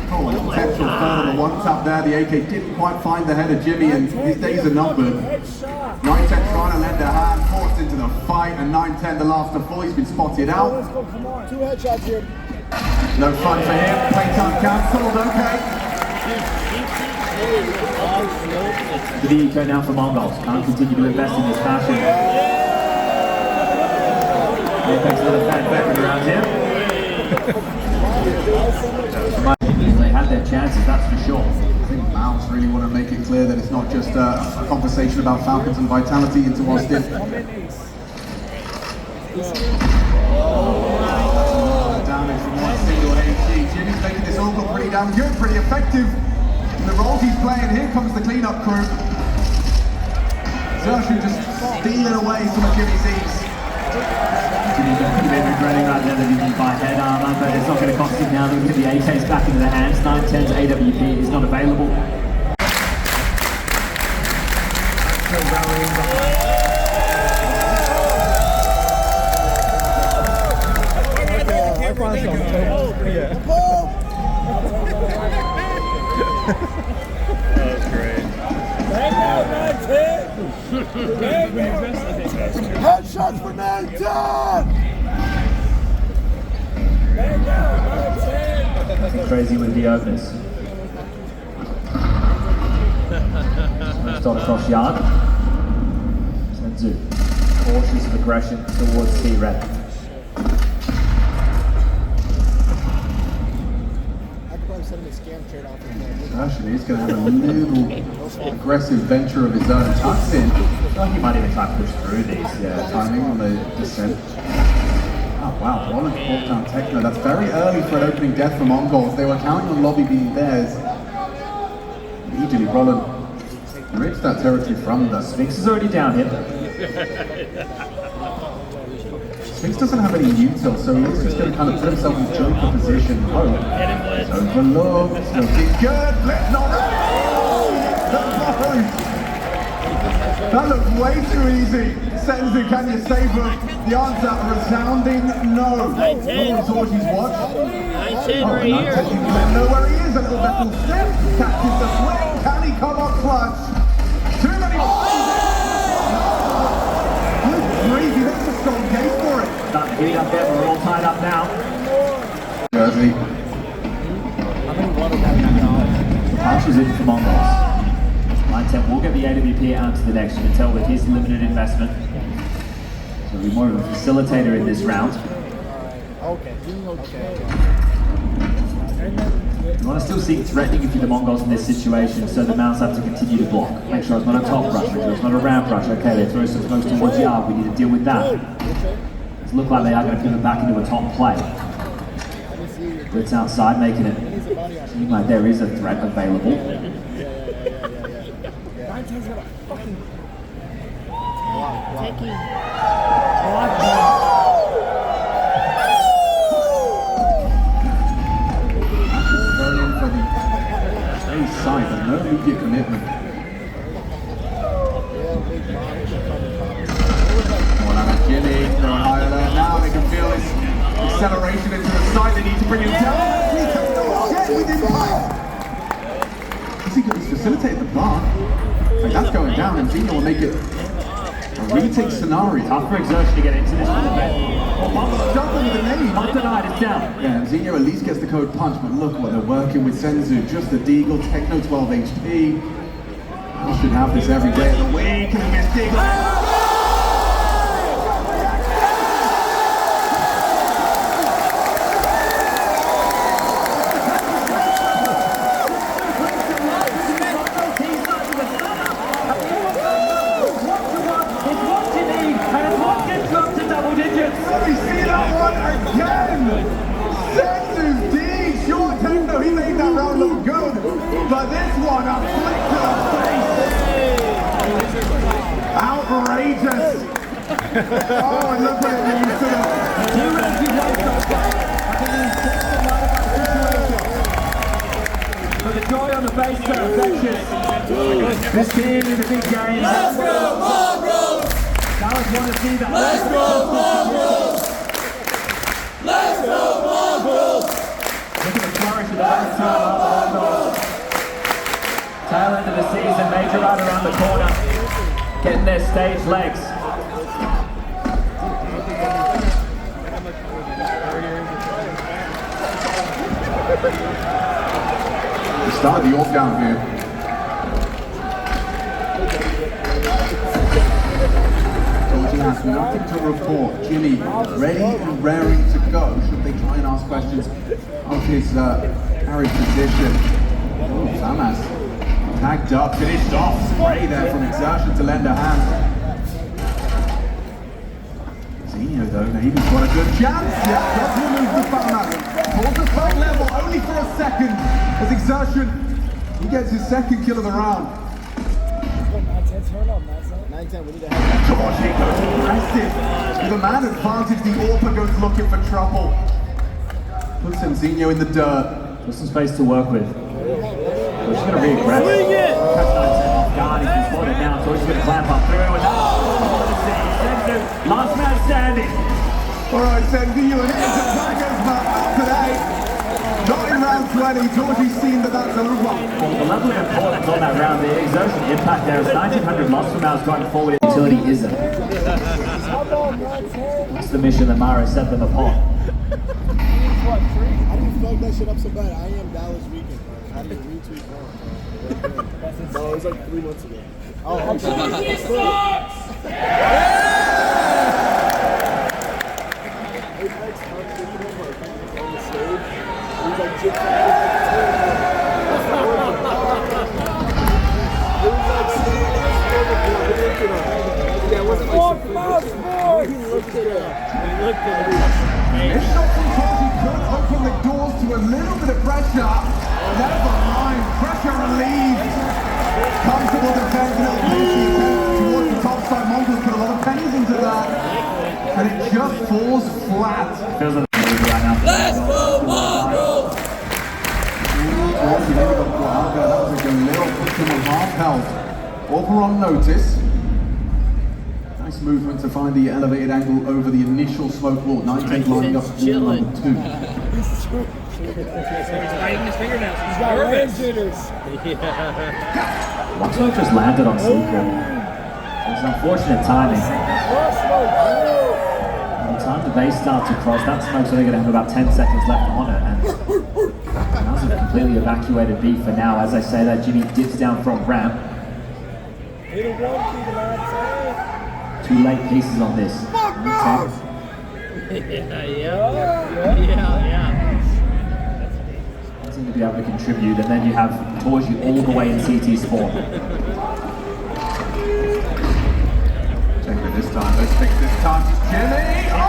Oh, a potential further one tap there. The AK didn't quite find the head of Jimmy, and his days are numbered. 9-10 trying to lend a hand, forced into the fight, and 9-10 the last of four. He's been spotted out. Let's go, come on. 2 headshots here. No fun for him. Playtime cancelled. Okay. The eco now for MongolZ. Can't continue to invest in this fashion. Apex with a bad veteran around here. They had their chances, that's for sure. I think MOUZ really want to make it clear that it's not just a conversation about Falcons and Vitality into Austin. Damage from one single AG. Jimmy's making this all look pretty damn good, pretty effective. In the roles he's playing, here comes the cleanup crew. Zershin just stealing away some of Jimmy's ease. Jimmy's going to be regretting right there that he didn't buy head armor, but it's not going to cost him now. Look at the AK's back into the hands. 9-10's AWP is not available. That was great. Headshots for 9-10! Crazy with the openers. Dot across yard. Senzu. Cautious of aggression towards T-Red. Actually, he's going to have a little aggressive venture of his own. Tucks in. I feel like he might even try to push through these. Yeah, Timing on the descent. Oh wow, Roland caught down Techno. That's very early for an opening death for MongolZ. They were counting on lobby being theirs. Immediately, Roland rips that territory from the Sphinx is already down here. Sphinx doesn't have any util, so he's just going to kind of put himself in joker position. Oh, overlooked. Looking good. Let's not. That looked way too easy. Senzu, can you save him? The answer, a resounding no. Zorji's watch. 9-10 right here. You let know where he is. A little metal step. Catches the swing. Can he come up clutch? Too many. Good grief, that's a strong case for it. Starting to heat up there, we're all tied up now. Jersey. Punches in for MongolZ. 9-10 will get the AWP out to the next. You can tell with his limited investment. So he'll be more of a facilitator in this round. You want to still seek threatening if you're the MongolZ in this situation, so the MOUZ have to continue to block. Make sure it's not a top rush, make sure it's not a ramp rush. Okay, they throw some smokes towards yard, we need to deal with that. It looks like they are going to pivot back into a top play. Blitz outside, making it seem like there is a threat available. Going in for the A side, but no immediate commitment. One out of Jimmy, throwing high alert now. They can feel this acceleration into the side. They need to bring him down. He's facilitated the bar. Like, that's going down, and Zeno will make it a retake scenario. Tough for Exertion to get into this one. Double with the nade. Not denied, it's down. Yeah, and Zeno at least gets the code punch, but look what they're working with Senzu. Just the Deagle, Techno 12 HP. We should have this every day of the week. And against Diggle. We see that one again! Sensu's D! Sure, Tendo, he made that round look good, but this one, a flick to the face! Outrageous! Oh, and look what it means to them. But the joy on the face so infectious. This being in the big game. Let's go, MongolZ! Dallas want to see that. Let's go, MongolZ! Let's go, MongolZ! Look at the flourish of the last time up the Mongols. Tail end of the season, major right around the corner. Getting their stage legs. We start the off down here. Georgie has nothing to report. Jimmy ready and raring to go. Should they try and ask questions of his carry position? Oh, Samas tagged up, finished off. Spray there from Exertion to lend a hand. Zinho though, maybe got a good chance. Yeah, does remove the Samas. Pulls the front level only for a second. As Exertion, he gets his second kill of the round. Georgie goes aggressive. With a man advantage, the Orpa goes looking for trouble. Puts Zinho in the dirt. There's some space to work with. Georgie's going to be aggressive. Catch 9-10 off guard, he's been spotted now. Georgie's going to clamp up through. And last man standing. Alright, Sendu, and it is a Tigers match today. Not in round 20, Georgie's seen that that's over. Well, the level of importance on that round, the exertion impact there is 1900 lost from MOUZ going forward. Utility isn't. That's the mission that Mara set them upon. I didn't fuck that shit up so bad. IEM Dallas weekend, bro. I had to retweet more. No, it was like 3 months ago. Oh, I'm sorry. This shot from Georgie could open the doors to a little bit of pressure. Never mind, pressure relieved. Comfortable defense, little pushy towards the top side. MongolZ put a lot of pennies into that. And it just falls flat. Feels like a movie right now. Let's go, MongolZ! Georgie maybe got caught out there. That was a little push him on half health. Orpa on notice. Nice movement to find the elevated angle over the initial smoke wall. 19 lining up for number 2. He's biting his fingernails. He's nervous. One smoke just landed on Secret. It was unfortunate timing. By the time the base starts to cross, that smoke's only going to have about 10 seconds left on it. And MOUZ have completely evacuated B for now. As I say that, Jimmy dips down from ramp. 2 late pieces on this. Yeah. Seem to be able to contribute, and then you have Torji all the way in CT spawn. Check it this time. Let's fix this time. Jimmy! Oh!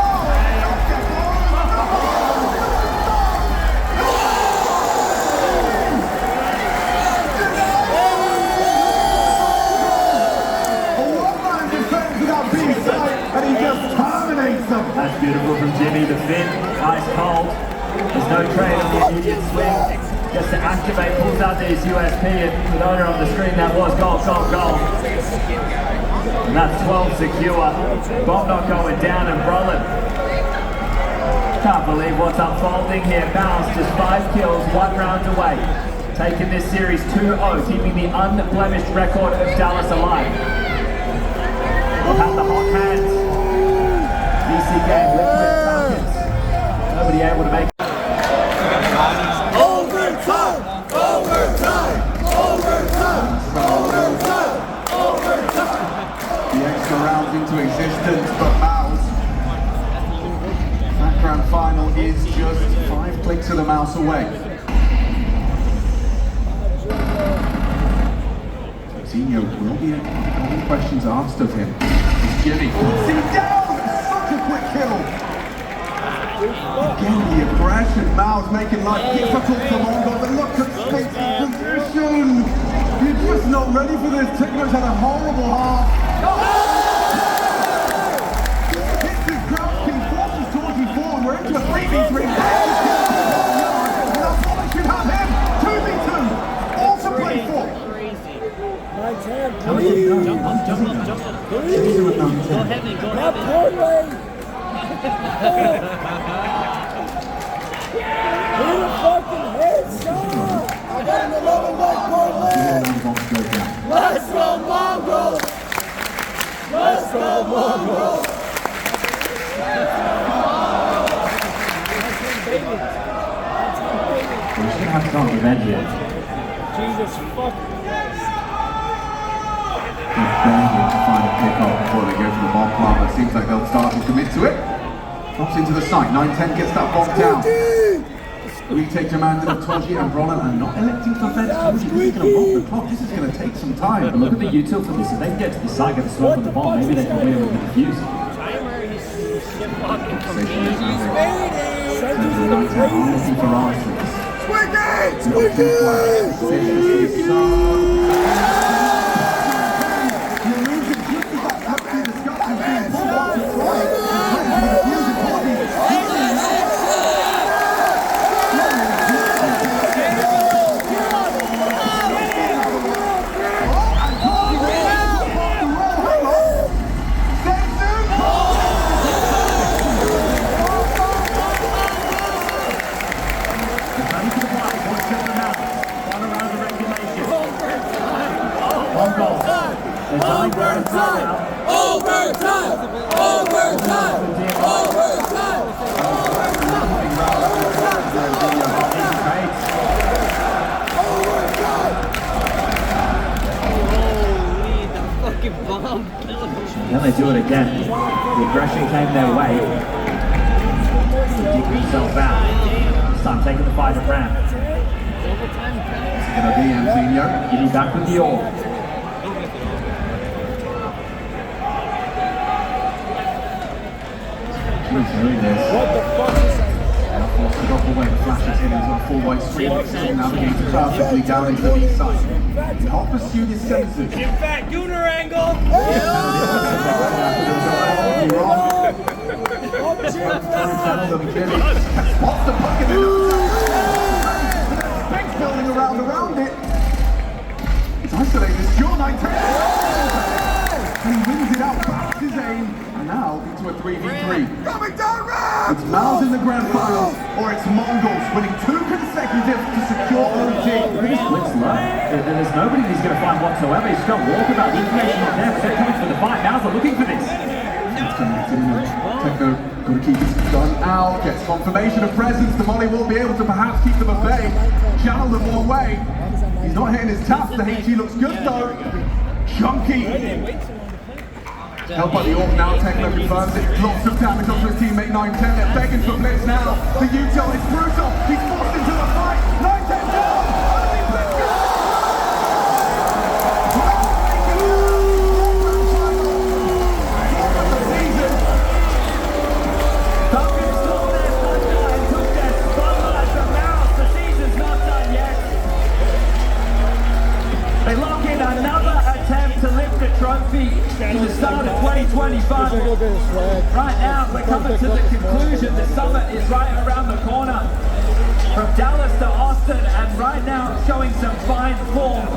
And he just terminates them. That's beautiful from Jimmy. The fin, ice cold. There's no trade on the immediate swing. Just to activate, pulls out his USP, and the owner on the screen that was goal, goal, goal. And that's 12 secure. Bomb not going down and rolling. Can't believe what's unfolding here. MOUZ just 5 kills, 1 round away. Taking this series 2-0, keeping the unblemished record of Dallas alive. We'll have the hot hands. DC game, liquid champions. Nobody able to make Overtime! Overtime! Overtime! Overtime! Semifinals into existence, but MOUZ, that grand final is just 5 clicks of the mouse away. Coutinho will be any questions asked of him. It's Jimmy. Puts him down! Such a quick kill! Again, the aggression. MOUZ making life difficult for Mongo, but look at Snake's position! You're just not ready for this. Tigger's had a horrible half. Hits his crouch king, forces Torgy forward. We're into a 3v3. Now Pollock should have him. 2v2. All to play for. Nice hand, Jump please. up. Please. Go heavy, go Not heavy. Portland. Hit a fucking head, son. I got an 11 like Portland. Let's go, Mongols. Let's go, Mongols. We should have some revenge here. Jesus fucking Christ. They're begging to find a pick-up before they go to the bomb plant, but it seems like they'll start to commit to it. Drops into the site, 9-10 gets that bomb down. Retake demanded of Toji and Bronner and not electing to fence Toji. This is going to rock the clock, this is going to take some time. But look at the util for this. If they can get to the side, get the smoke on the bomb, maybe they can win with the defuse. Looking for answers. Then they do it again. The aggression came their way. They dig themselves out. This time taking the fight at Ram. It's going to be Antonio. Give me back with the orb. He's doing this. What the fuck is that? Forced it off the way, flashes in as a full white stream. Still navigates perfectly down into the east side. Can't pursue this Senzu. In fact, Gunner angle. Spots the pocket in the Banks building around it. It's isolated. Your 9-10. He wins it out, backs his aim, and now into a 3v3. Coming down, Ram! It's MOUZ in the grand final, or it's MongolZ winning 2 consecutive to secure OT. Looks low. There's nobody he's going to find whatsoever. He's got walkabout. The information on there, but they're coming for the fight. MOUZ are looking for this. Techno got to keep his gun out, gets confirmation of presence. The Molly will be able to perhaps keep them at bay, channel them all away. He's not hitting his taps. The HE looks good though. Chunky. Help by the orb now, Techno confirms it. Lots of damage onto his teammate 9-10. They're begging for blitz now. The util is brutal. He's forced into the fight. 9-10 down. They lock in another attempt to lift the trophy to the start of 2025. Right now, we're coming to the conclusion. The summit is right around the corner. From Dallas to Austin, and right now showing some fine form.